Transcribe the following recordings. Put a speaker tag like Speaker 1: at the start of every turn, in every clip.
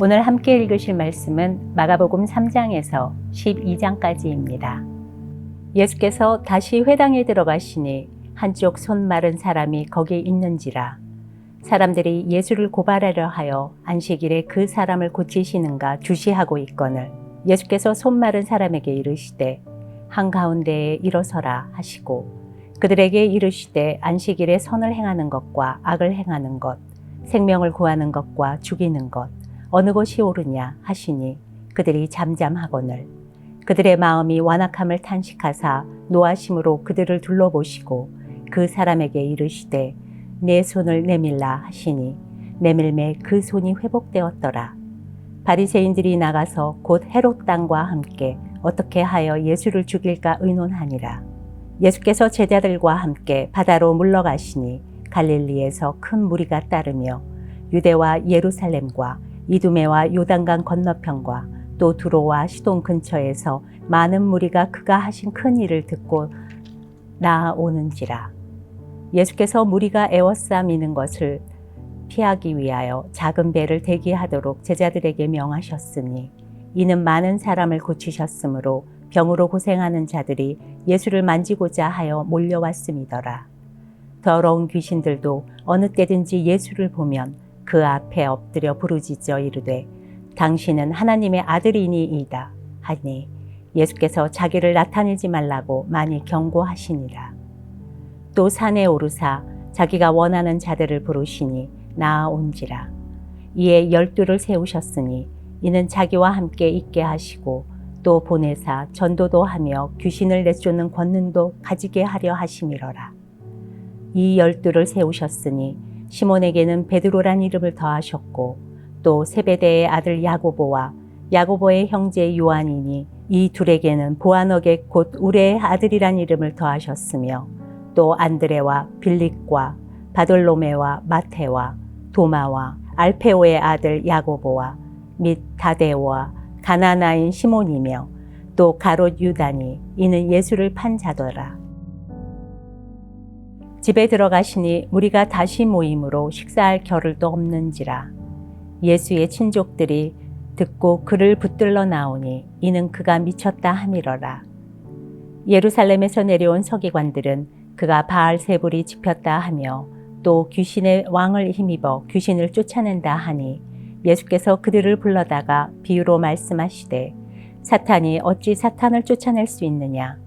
Speaker 1: 오늘 함께 읽으실 말씀은 마가복음 3장에서 12장까지입니다. 예수께서 다시 회당에 들어가시니 한쪽 손 마른 사람이 거기 있는지라. 사람들이 예수를 고발하려 하여 안식일에 그 사람을 고치시는가 주시하고 있거늘 예수께서 손 마른 사람에게 이르시되 한가운데에 일어서라 하시고 그들에게 이르시되 안식일에 선을 행하는 것과 악을 행하는 것, 생명을 구하는 것과 죽이는 것 어느 것이 옳으냐 하시니 그들이 잠잠하거늘 그들의 마음이 완악함을 탄식하사 노하심으로 그들을 둘러보시고 그 사람에게 이르시되 내 손을 내밀라 하시니 내밀매 그 손이 회복되었더라. 바리새인들이 나가서 곧 헤롯 당과 함께 어떻게 하여 예수를 죽일까 의논하니라. 예수께서 제자들과 함께 바다로 물러가시니 갈릴리에서 큰 무리가 따르며 유대와 예루살렘과 이두메와 요단강 건너편과 또 두로와 시돈 근처에서 많은 무리가 그가 하신 큰 일을 듣고 나아오는지라. 예수께서 무리가 에워싸미는 것을 피하기 위하여 작은 배를 대기하도록 제자들에게 명하셨으니 이는 많은 사람을 고치셨으므로 병으로 고생하는 자들이 예수를 만지고자 하여 몰려왔음이더라. 더러운 귀신들도 어느 때든지 예수를 보면 그 앞에 엎드려 부르짖어 이르되 당신은 하나님의 아들이니이다 하니 예수께서 자기를 나타내지 말라고 많이 경고하시니라. 또 산에 오르사 자기가 원하는 자들을 부르시니 나아온지라. 이에 12를 세우셨으니 이는 자기와 함께 있게 하시고 또 보내사 전도도 하며 귀신을 내쫓는 권능도 가지게 하려 하심이러라. 이 12를 세우셨으니 시몬에게는 베드로란 이름을 더하셨고 또 세베대의 아들 야고보와 야고보의 형제 요한이니 이 둘에게는 보아너게 곧 우레의 아들이란 이름을 더하셨으며 또 안드레와 빌립과 바돌로메와 마테와 도마와 알페오의 아들 야고보와 및 다데오와 가나나인 시몬이며 또 가롯 유다니 이는 예수를 판 자더라. 집에 들어가시니 무리가 다시 모임으로 식사할 겨를도 없는지라. 예수의 친족들이 듣고 그를 붙들러 나오니 이는 그가 미쳤다 함이러라. 예루살렘에서 내려온 서기관들은 그가 바알세불이 집혔다 하며 또 귀신의 왕을 힘입어 귀신을 쫓아낸다 하니 예수께서 그들을 불러다가 비유로 말씀하시되 사탄이 어찌 사탄을 쫓아낼 수 있느냐.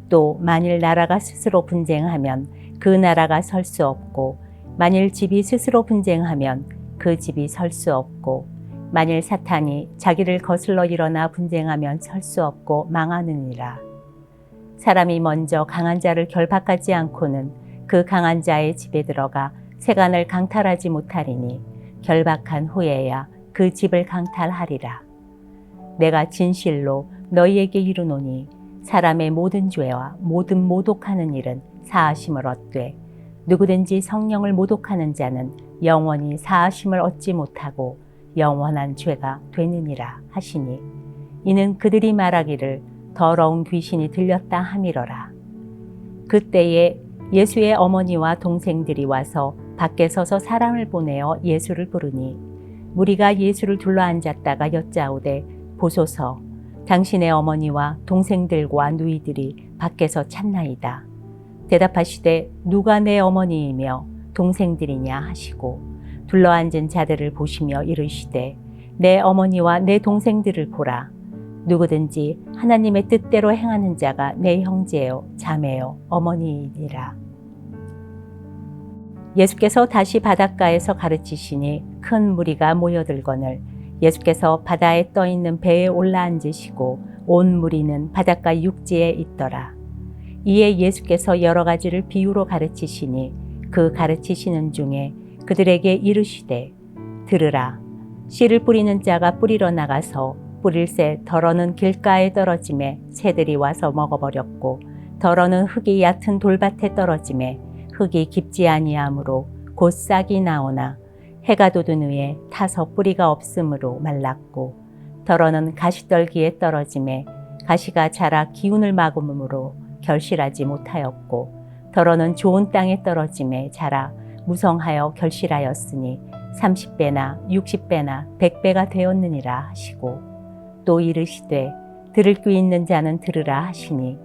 Speaker 1: 또 만일 나라가 스스로 분쟁하면 그 나라가 설 수 없고 만일 집이 스스로 분쟁하면 그 집이 설 수 없고 만일 사탄이 자기를 거슬러 일어나 분쟁하면 설 수 없고 망하느니라. 사람이 먼저 강한 자를 결박하지 않고는 그 강한 자의 집에 들어가 세간을 강탈하지 못하리니 결박한 후에야 그 집을 강탈하리라. 내가 진실로 너희에게 이르노니 사람의 모든 죄와 모든 모독하는 일은 사하심을 얻되 누구든지 성령을 모독하는 자는 영원히 사하심을 얻지 못하고 영원한 죄가 되느니라 하시니 이는 그들이 말하기를 더러운 귀신이 들렸다 함이러라. 그때에 예수의 어머니와 동생들이 와서 밖에 서서 사람을 보내어 예수를 부르니 무리가 예수를 둘러앉았다가 여짜오되 보소서 당신의 어머니와 동생들과 누이들이 밖에서 찾나이다. 대답하시되 누가 내 어머니이며 동생들이냐 하시고 둘러앉은 자들을 보시며 이르시되 내 어머니와 내 동생들을 보라. 누구든지 하나님의 뜻대로 행하는 자가 내 형제요 자매요 어머니이니라. 예수께서 다시 바닷가에서 가르치시니 큰 무리가 모여들거늘 예수께서 바다에 떠있는 배에 올라앉으시고 온 무리는 바닷가 육지에 있더라. 이에 예수께서 여러 가지를 비유로 가르치시니 그 가르치시는 중에 그들에게 이르시되 들으라. 씨를 뿌리는 자가 뿌리러 나가서 뿌릴새 덜어는 길가에 떨어짐에 새들이 와서 먹어버렸고 덜어는 흙이 얕은 돌밭에 떨어짐에 흙이 깊지 아니하므로 곧 싹이 나오나 해가 돋은 후에 타서 뿌리가 없으므로 말랐고 덜어는 가시떨기에 떨어짐에 가시가 자라 기운을 막음으로 결실하지 못하였고 덜어는 좋은 땅에 떨어짐에 자라 무성하여 결실하였으니 30배나 60배나 100배가 되었느니라 하시고 또 이르시되 들을 귀 있는 자는 들으라 하시니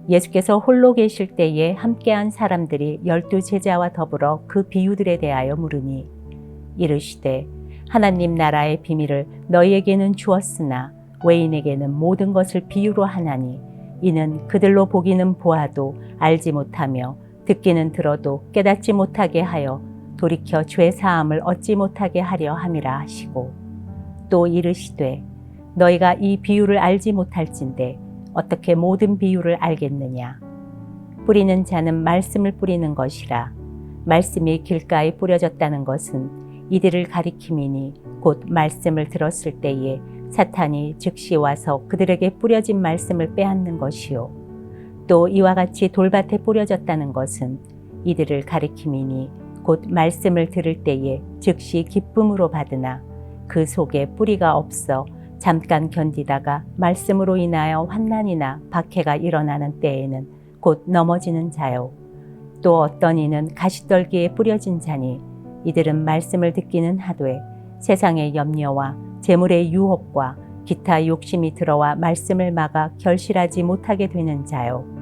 Speaker 1: 예수께서 홀로 계실 때에 함께한 사람들이 12 제자와 더불어 그 비유들에 대하여 물으니 이르시되 하나님 나라의 비밀을 너희에게는 주었으나 외인에게는 모든 것을 비유로 하나니 이는 그들로 보기는 보아도 알지 못하며 듣기는 들어도 깨닫지 못하게 하여 돌이켜 죄 사함을 얻지 못하게 하려 함이라 하시고 또 이르시되 너희가 이 비유를 알지 못할진대 어떻게 모든 비유를 알겠느냐. 뿌리는 자는 말씀을 뿌리는 것이라. 말씀이 길가에 뿌려졌다는 것은 이들을 가리킴이니 곧 말씀을 들었을 때에 사탄이 즉시 와서 그들에게 뿌려진 말씀을 빼앗는 것이요. 또 이와 같이 돌밭에 뿌려졌다는 것은 이들을 가리킴이니 곧 말씀을 들을 때에 즉시 기쁨으로 받으나 그 속에 뿌리가 없어 잠깐 견디다가 말씀으로 인하여 환난이나 박해가 일어나는 때에는 곧 넘어지는 자요. 또 어떤 이는 가시떨기에 뿌려진 자니 이들은 말씀을 듣기는 하되 세상의 염려와 재물의 유혹과 기타 욕심이 들어와 말씀을 막아 결실하지 못하게 되는 자요.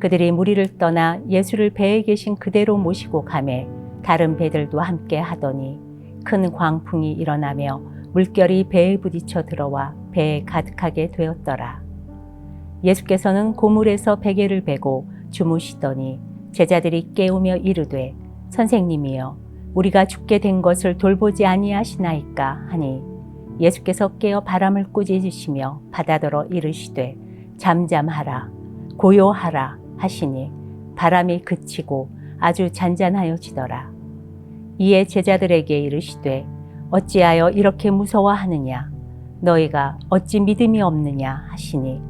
Speaker 1: 그들이 무리를 떠나 예수를 배에 계신 그대로 모시고 가매 다른 배들도 함께 하더니 큰 광풍이 일어나며 물결이 배에 부딪혀 들어와 배에 가득하게 되었더라. 예수께서는 고물에서 베개를 베고 주무시더니 제자들이 깨우며 이르되 선생님이여 우리가 죽게 된 것을 돌보지 아니하시나이까 하니 예수께서 깨어 바람을 꾸짖으시며 바다더러 이르시되 잠잠하라 고요하라 하시니 바람이 그치고 아주 잔잔하여지더라. 이에 제자들에게 이르시되 어찌하여 이렇게 무서워하느냐 너희가 어찌 믿음이 없느냐 하시니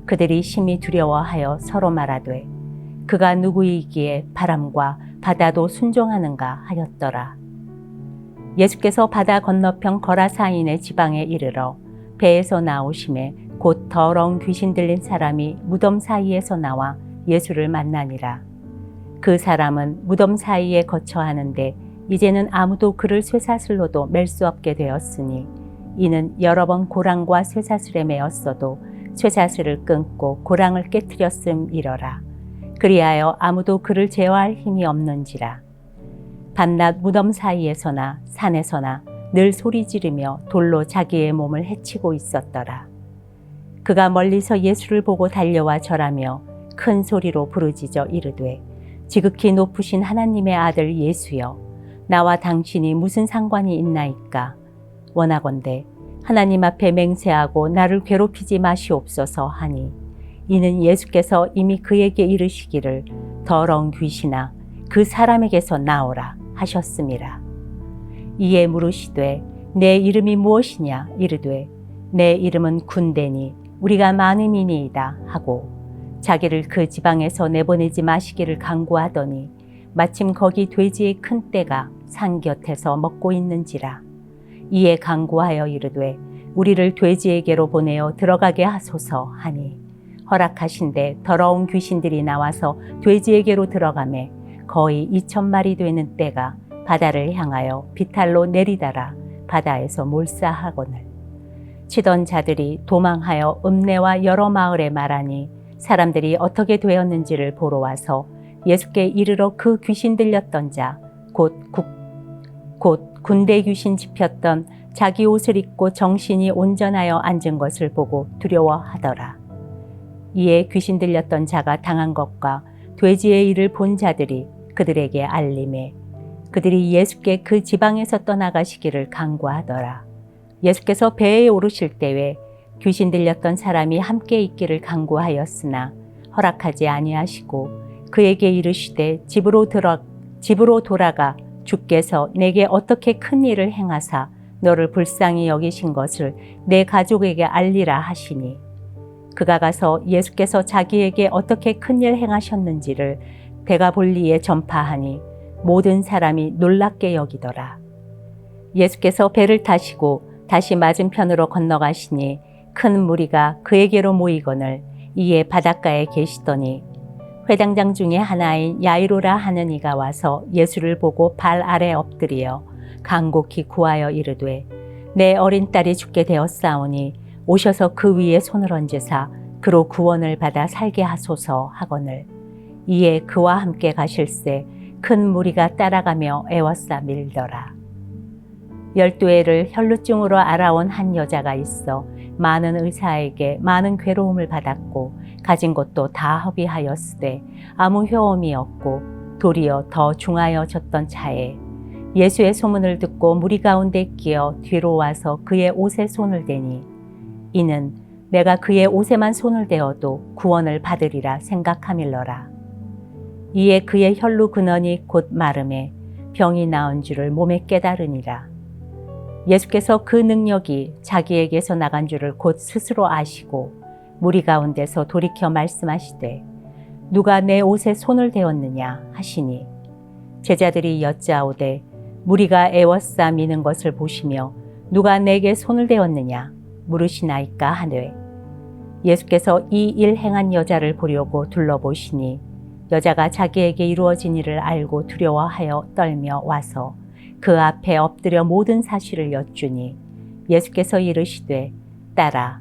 Speaker 1: 그들이 심히 두려워하여 서로 말하되 그가 누구이기에 바람과 바다도 순종하는가 하였더라. 예수께서 바다 건너편 거라사인의 지방에 이르러 배에서 나오심에 곧 더러운 귀신 들린 사람이 무덤 사이에서 나와 예수를 만나니라. 그 사람은 무덤 사이에 거처하는데 이제는 아무도 그를 쇠사슬로도 맬 수 없게 되었으니 이는 여러 번 고랑과 쇠사슬에 매었어도 쇠사슬을 끊고 고랑을 깨뜨렸음이러라. 그리하여 아무도 그를 제어할 힘이 없는지라. 밤낮 무덤 사이에서나 산에서나 늘 소리 지르며 돌로 자기의 몸을 해치고 있었더라. 그가 멀리서 예수를 보고 달려와 절하며 큰 소리로 부르짖어 이르되 지극히 높으신 하나님의 아들 예수여 나와 당신이 무슨 상관이 있나이까. 원하건대 하나님 앞에 맹세하고 나를 괴롭히지 마시옵소서 하니 이는 예수께서 이미 그에게 이르시기를 더러운 귀신아 그 사람에게서 나오라 하셨음이라. 이에 물으시되 내 이름이 무엇이냐 이르되 내 이름은 군대니 우리가 많음이니이다 하고 자기를 그 지방에서 내보내지 마시기를 간구하더니 마침 거기 돼지의 큰 떼가 산 곁에서 먹고 있는지라. 이에 간구하여 이르되 우리를 돼지에게로 보내어 들어가게 하소서 하니 허락하신대 더러운 귀신들이 나와서 돼지에게로 들어가매 거의 2,000마리 되는 떼가 바다를 향하여 비탈로 내리다라 바다에서 몰사하거늘. 치던 자들이 도망하여 읍내와 여러 마을에 말하니 사람들이 어떻게 되었는지를 보러 와서 예수께 이르러 그 귀신 들렸던 자 곧 군대 귀신 집혔던 자기 옷을 입고 정신이 온전하여 앉은 것을 보고 두려워하더라. 이에 귀신 들렸던 자가 당한 것과 돼지의 일을 본 자들이 그들에게 알림해 그들이 예수께 그 지방에서 떠나가시기를 간구하더라. 예수께서 배에 오르실 때에 귀신 들렸던 사람이 함께 있기를 간구하였으나 허락하지 아니하시고 그에게 이르시되 집으로 돌아가 주께서 내게 어떻게 큰 일을 행하사 너를 불쌍히 여기신 것을 내 가족에게 알리라 하시니 그가 가서 예수께서 자기에게 어떻게 큰 일 행하셨는지를 데가볼리에 전파하니 모든 사람이 놀랍게 여기더라. 예수께서 배를 타시고 다시 맞은편으로 건너가시니 큰 무리가 그에게로 모이거늘 이에 바닷가에 계시더니 회당장 중에 하나인 야이로라 하는 이가 와서 예수를 보고 발 아래 엎드리어 간곡히 구하여 이르되 내 어린 딸이 죽게 되었사오니 오셔서 그 위에 손을 얹으사 그로 구원을 받아 살게 하소서 하거늘. 이에 그와 함께 가실새 큰 무리가 따라가며 애워싸 밀더라. 12해를 혈루증으로 알아온 한 여자가 있어 많은 의사에게 많은 괴로움을 받았고 가진 것도 다 허비하였으되 아무 효험이 없고 도리어 더 중하여졌던 차에 예수의 소문을 듣고 무리 가운데 끼어 뒤로 와서 그의 옷에 손을 대니 이는 내가 그의 옷에만 손을 대어도 구원을 받으리라 생각함일러라. 이에 그의 혈루 근원이 곧 마름에 병이 나은 줄을 몸에 깨달으니라. 예수께서 그 능력이 자기에게서 나간 줄을 곧 스스로 아시고 무리 가운데서 돌이켜 말씀하시되 누가 내 옷에 손을 대었느냐 하시니 제자들이 여짜오되 무리가 애워싸 미는 것을 보시며 누가 내게 손을 대었느냐 물으시나이까 하되 예수께서 이 일 행한 여자를 보려고 둘러보시니 여자가 자기에게 이루어진 일을 알고 두려워하여 떨며 와서 그 앞에 엎드려 모든 사실을 여쭈니 예수께서 이르시되 딸아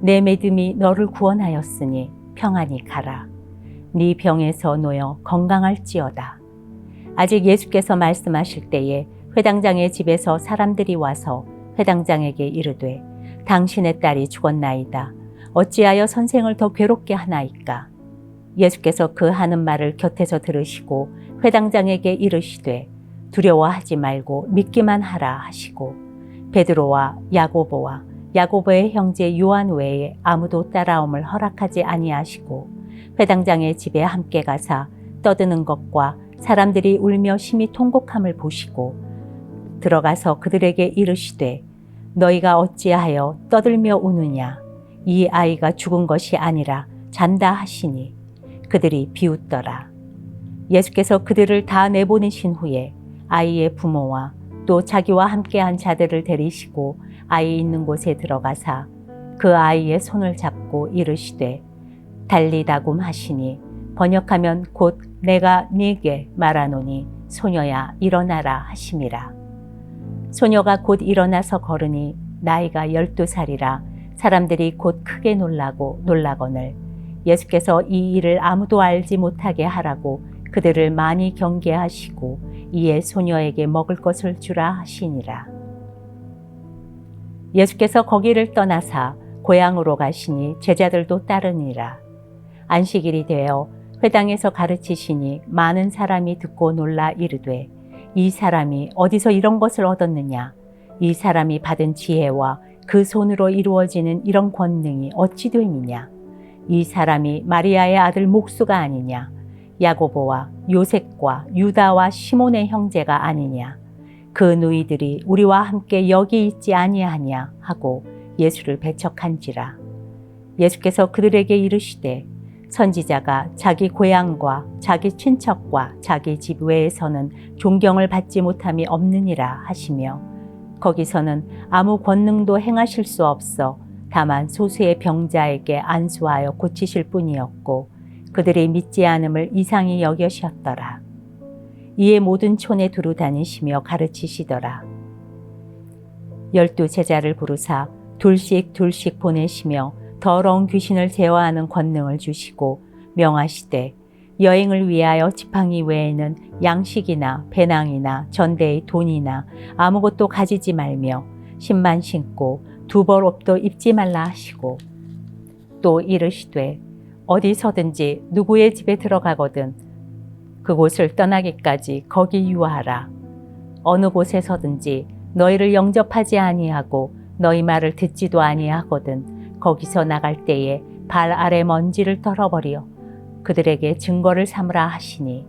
Speaker 1: 내 믿음이 너를 구원하였으니 평안히 가라. 네 병에서 놓여 건강할지어다. 아직 예수께서 말씀하실 때에 회당장의 집에서 사람들이 와서 회당장에게 이르되 당신의 딸이 죽었나이다. 어찌하여 선생을 더 괴롭게 하나이까? 예수께서 그 하는 말을 곁에서 들으시고 회당장에게 이르시되 두려워하지 말고 믿기만 하라 하시고 베드로와 야고보와 야고보의 형제 요한 외에 아무도 따라옴을 허락하지 아니하시고 회당장의 집에 함께 가사 떠드는 것과 사람들이 울며 심히 통곡함을 보시고 들어가서 그들에게 이르시되 너희가 어찌하여 떠들며 우느냐 이 아이가 죽은 것이 아니라 잔다 하시니 그들이 비웃더라. 예수께서 그들을 다 내보내신 후에 아이의 부모와 또 자기와 함께한 자들을 데리시고 아이 있는 곳에 들어가사 그 아이의 손을 잡고 이르시되 달리다굼 하시니 번역하면 곧 내가 네게 말하노니 소녀야 일어나라 하심이라. 소녀가 곧 일어나서 걸으니 나이가 12살이라 사람들이 곧 크게 놀라거늘 예수께서 이 일을 아무도 알지 못하게 하라고 그들을 많이 경계하시고 이에 소녀에게 먹을 것을 주라 하시니라. 예수께서 거기를 떠나사 고향으로 가시니 제자들도 따르니라. 안식일이 되어 회당에서 가르치시니 많은 사람이 듣고 놀라 이르되 이 사람이 어디서 이런 것을 얻었느냐? 이 사람이 받은 지혜와 그 손으로 이루어지는 이런 권능이 어찌 됨이냐? 이 사람이 마리아의 아들 목수가 아니냐? 야고보와 요셉과 유다와 시몬의 형제가 아니냐? 그 누이들이 우리와 함께 여기 있지 아니하냐? 하고 예수를 배척한지라. 예수께서 그들에게 이르시되 선지자가 자기 고향과 자기 친척과 자기 집 외에서는 존경을 받지 못함이 없느니라 하시며 거기서는 아무 권능도 행하실 수 없어 다만 소수의 병자에게 안수하여 고치실 뿐이었고 그들이 믿지 않음을 이상히 여겨셨더라. 이에 모든 촌에 두루 다니시며 가르치시더라. 12 제자를 부르사 둘씩 보내시며 더러운 귀신을 제어하는 권능을 주시고 명하시되 여행을 위하여 지팡이 외에는 양식이나 배낭이나 전대의 돈이나 아무것도 가지지 말며 신만 신고 두벌 옷도 입지 말라 하시고 또 이르시되 어디서든지 누구의 집에 들어가거든 그곳을 떠나기까지 거기 유하라. 어느 곳에서든지 너희를 영접하지 아니하고 너희 말을 듣지도 아니하거든 거기서 나갈 때에 발 아래 먼지를 털어버려 그들에게 증거를 삼으라 하시니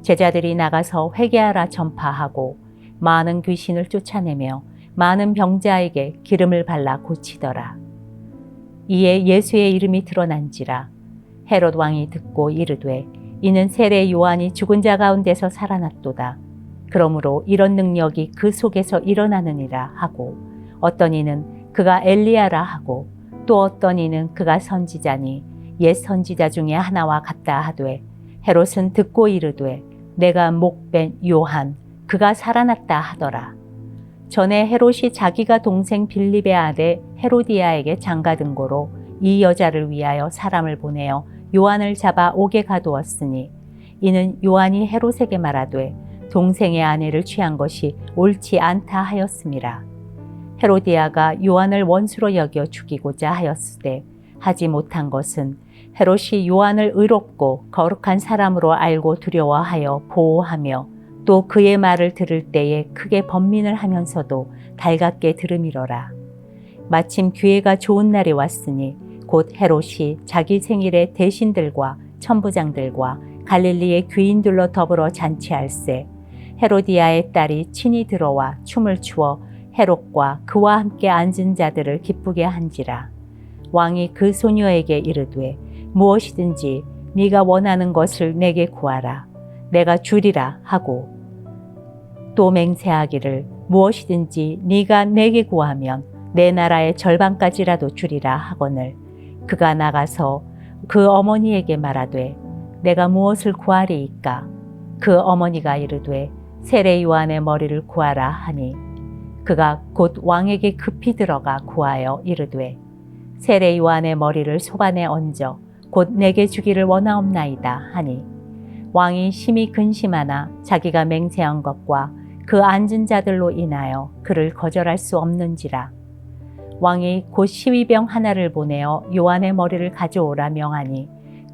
Speaker 1: 제자들이 나가서 회개하라 전파하고 많은 귀신을 쫓아내며 많은 병자에게 기름을 발라 고치더라. 이에 예수의 이름이 드러난지라 헤롯 왕이 듣고 이르되 이는 세례 요한이 죽은 자 가운데서 살아났도다. 그러므로 이런 능력이 그 속에서 일어나느니라 하고 어떤 이는 그가 엘리야라 하고 또 어떤 이는 그가 선지자니 옛 선지자 중에 하나와 같다 하되 헤롯은 듣고 이르되 내가 목벤 요한 그가 살아났다 하더라. 전에 헤롯이 자기가 동생 빌립의 아들 헤로디아에게 장가든 고로 이 여자를 위하여 사람을 보내어 요한을 잡아 옥에 가두었으니 이는 요한이 헤롯에게 말하되 동생의 아내를 취한 것이 옳지 않다 하였음이라. 헤로디아가 요한을 원수로 여겨 죽이고자 하였으되 하지 못한 것은 헤롯이 요한을 의롭고 거룩한 사람으로 알고 두려워하여 보호하며 또 그의 말을 들을 때에 크게 번민을 하면서도 달갑게 들음이러라. 마침 기회가 좋은 날이 왔으니 곧 헤롯이 자기 생일에 대신들과 천부장들과 갈릴리의 귀인들로 더불어 잔치할세 헤로디아의 딸이 친히 들어와 춤을 추어 헤롯과 그와 함께 앉은 자들을 기쁘게 한지라. 왕이 그 소녀에게 이르되 무엇이든지 네가 원하는 것을 내게 구하라. 내가 주리라 하고 또 맹세하기를 무엇이든지 네가 내게 구하면 내 나라의 절반까지라도 주리라 하거늘 그가 나가서 그 어머니에게 말하되 내가 무엇을 구하리이까? 그 어머니가 이르되 세례 요한의 머리를 구하라 하니 그가 곧 왕에게 급히 들어가 구하여 이르되 세례 요한의 머리를 소반에 얹어 곧 내게 주기를 원하옵나이다 하니 왕이 심히 근심하나 자기가 맹세한 것과 그 앉은 자들로 인하여 그를 거절할 수 없는지라. 왕이 곧 시위병 하나를 보내어 요한의 머리를 가져오라 명하니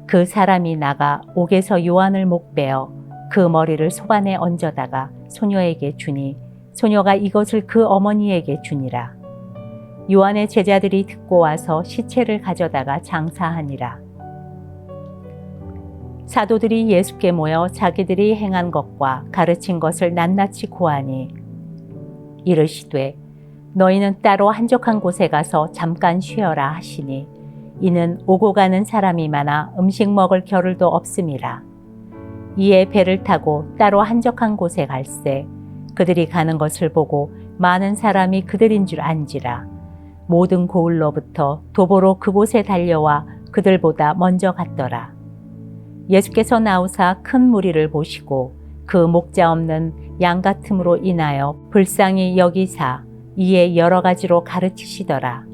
Speaker 1: 그 사람이 나가 옥에서 요한을 목베어 그 머리를 소반에 얹어다가 소녀에게 주니 소녀가 이것을 그 어머니에게 주니라. 요한의 제자들이 듣고 와서 시체를 가져다가 장사하니라. 사도들이 예수께 모여 자기들이 행한 것과 가르친 것을 낱낱이 고하니 이르시되 너희는 따로 한적한 곳에 가서 잠깐 쉬어라 하시니 이는 오고 가는 사람이 많아 음식 먹을 겨를도 없음이라. 이에 배를 타고 따로 한적한 곳에 갈새 그들이 가는 것을 보고 많은 사람이 그들인 줄 안지라. 모든 고을로부터 도보로 그곳에 달려와 그들보다 먼저 갔더라. 예수께서 나오사 큰 무리를 보시고 그 목자 없는 양 같음으로 인하여 불쌍히 여기사 이에 여러 가지로 가르치시더라.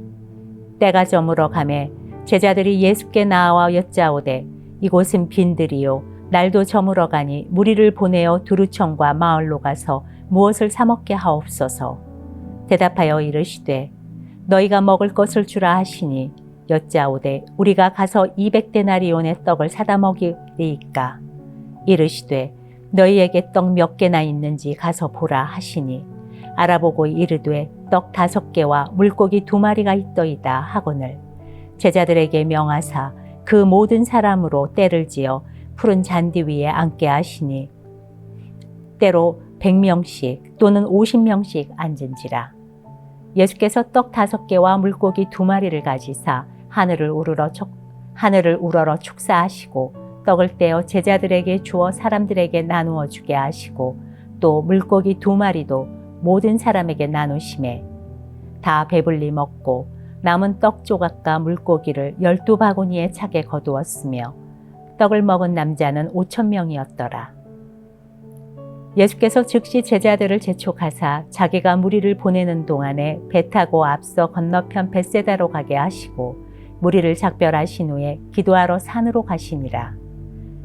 Speaker 1: 때가 저물어 가매 제자들이 예수께 나와 여짜오되 이곳은 빈들이요 날도 저물어 가니 무리를 보내어 두루청과 마을로 가서 무엇을 사 먹게 하옵소서. 대답하여 이르시되 너희가 먹을 것을 주라 하시니 여짜오되 우리가 가서 200데나리온의 떡을 사다 먹이리이까. 이르시되 너희에게 떡 몇 개나 있는지 가서 보라 하시니 알아보고 이르되 떡 5개와 물고기 2마리가 있더이다 하거늘 제자들에게 명하사 그 모든 사람으로 때를 지어 푸른 잔디 위에 앉게 하시니 때로 100명씩 또는 50명씩 앉은지라. 예수께서 떡 5개와 물고기 2마리를 가지사 하늘을 우러러 하늘을 우러러 축사하시고 떡을 떼어 제자들에게 주어 사람들에게 나누어 주게 하시고 또 물고기 2마리도 모든 사람에게 나누시매 다 배불리 먹고 남은 떡 조각과 물고기를 12바구니에 차게 거두었으며 떡을 먹은 남자는 5,000명이었더라. 예수께서 즉시 제자들을 재촉하사 자기가 무리를 보내는 동안에 배 타고 앞서 건너편 벳세다로 가게 하시고 무리를 작별하신 후에 기도하러 산으로 가시니라.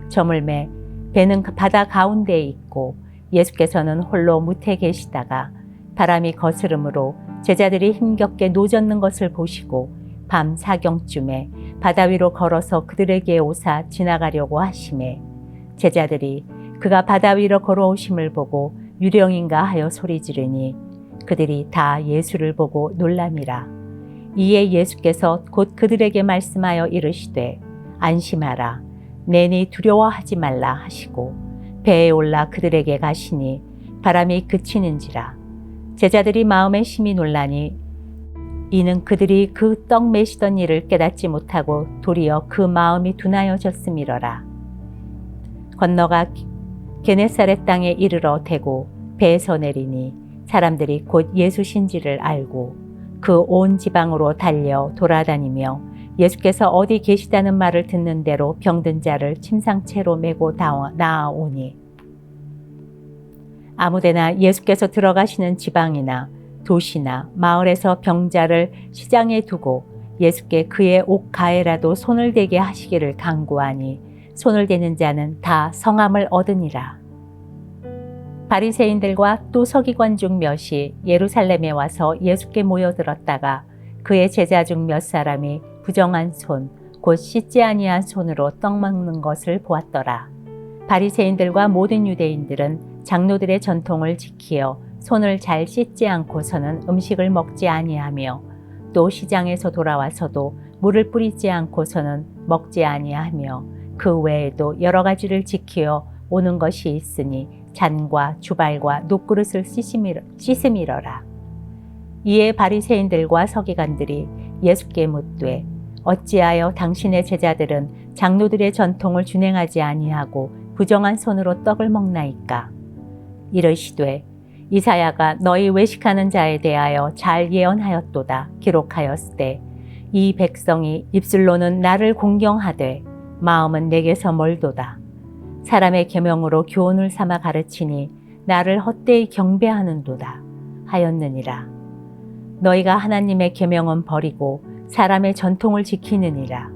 Speaker 1: 저물매 배는 바다 가운데에 있고 예수께서는 홀로 무태 계시다가 바람이 거스름으로 제자들이 힘겹게 노젓는 것을 보시고 밤 사경쯤에 바다 위로 걸어서 그들에게 오사 지나가려고 하시매 제자들이 그가 바다 위로 걸어오심을 보고 유령인가 하여 소리 지르니 그들이 다 예수를 보고 놀람이라. 이에 예수께서 곧 그들에게 말씀하여 이르시되 안심하라 내니 두려워하지 말라 하시고 배에 올라 그들에게 가시니 바람이 그치는지라. 제자들이 마음에 심히 놀라니 이는 그들이 그 떡 메시던 일을 깨닫지 못하고 도리어 그 마음이 둔하여졌음이러라. 건너가 게네사렛 땅에 이르러 대고 배에서 내리니 사람들이 곧 예수신지를 알고 그 온 지방으로 달려 돌아다니며 예수께서 어디 계시다는 말을 듣는 대로 병든 자를 침상채로 메고 나아오니 아무데나 예수께서 들어가시는 지방이나 도시나 마을에서 병자를 시장에 두고 예수께 그의 옷 가에라도 손을 대게 하시기를 간구하니 손을 대는 자는 다 성함을 얻으니라. 바리새인들과 또 서기관 중 몇이 예루살렘에 와서 예수께 모여들었다가 그의 제자 중 몇 사람이 부정한 손, 곧 씻지 아니한 손으로 떡 먹는 것을 보았더라. 바리새인들과 모든 유대인들은 장로들의 전통을 지키어 손을 잘 씻지 않고서는 음식을 먹지 아니하며 또 시장에서 돌아와서도 물을 뿌리지 않고서는 먹지 아니하며 그 외에도 여러 가지를 지키어 오는 것이 있으니 잔과 주발과 녹그릇을 씻음이러라. 이에 바리새인들과 서기관들이 예수께 묻되 어찌하여 당신의 제자들은 장로들의 전통을 준행하지 아니하고 부정한 손으로 떡을 먹나이까? 이르시되 이사야가 너희 외식하는 자에 대하여 잘 예언하였도다 기록하였으되 이 백성이 입술로는 나를 공경하되 마음은 내게서 멀도다. 사람의 계명으로 교훈을 삼아 가르치니 나를 헛되이 경배하는도다 하였느니라. 너희가 하나님의 계명은 버리고 사람의 전통을 지키느니라.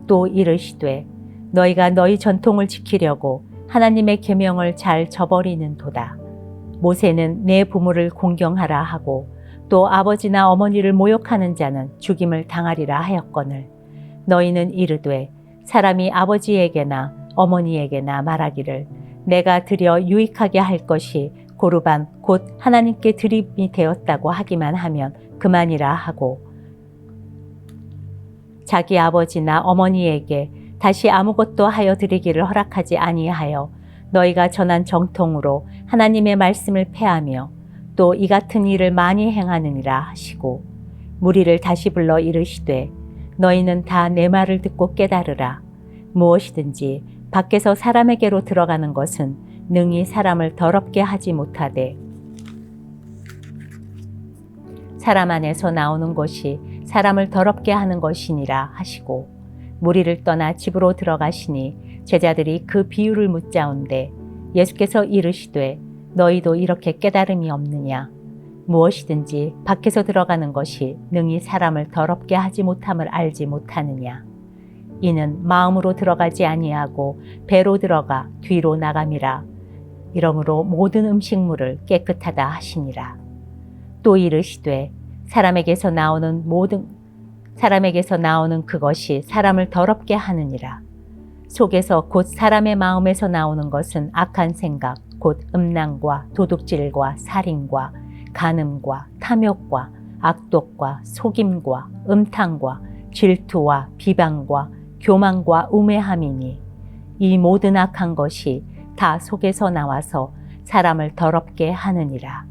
Speaker 1: 또 이르시되 너희가 너희 전통을 지키려고 하나님의 계명을 잘 저버리는도다. 모세는 내 부모를 공경하라 하고 또 아버지나 어머니를 모욕하는 자는 죽임을 당하리라 하였거늘 너희는 이르되 사람이 아버지에게나 어머니에게나 말하기를 내가 드려 유익하게 할 것이 고르반 곧 하나님께 드림이 되었다고 하기만 하면 그만이라 하고 자기 아버지나 어머니에게 다시 아무것도 하여 드리기를 허락하지 아니하여 너희가 전한 정통으로 하나님의 말씀을 폐하며 또 이 같은 일을 많이 행하느니라 하시고 무리를 다시 불러 이르시되 너희는 다 내 말을 듣고 깨달으라. 무엇이든지 밖에서 사람에게로 들어가는 것은 능히 사람을 더럽게 하지 못하되 사람 안에서 나오는 것이 사람을 더럽게 하는 것이니라 하시고 무리를 떠나 집으로 들어가시니 제자들이 그 비유를 묻자온데 예수께서 이르시되 너희도 이렇게 깨달음이 없느냐? 무엇이든지 밖에서 들어가는 것이 능히 사람을 더럽게 하지 못함을 알지 못하느냐? 이는 마음으로 들어가지 아니하고 배로 들어가 뒤로 나감이라. 이러므로 모든 음식물을 깨끗하다 하시니라. 또 이르시되 사람에게서 나오는 그것이 사람을 더럽게 하느니라. 속에서 곧 사람의 마음에서 나오는 것은 악한 생각, 곧 음란과 도둑질과 살인과 간음과 탐욕과 악독과 속임과 음탕과 질투와 비방과 교만과 우매함이니 이 모든 악한 것이 다 속에서 나와서 사람을 더럽게 하느니라.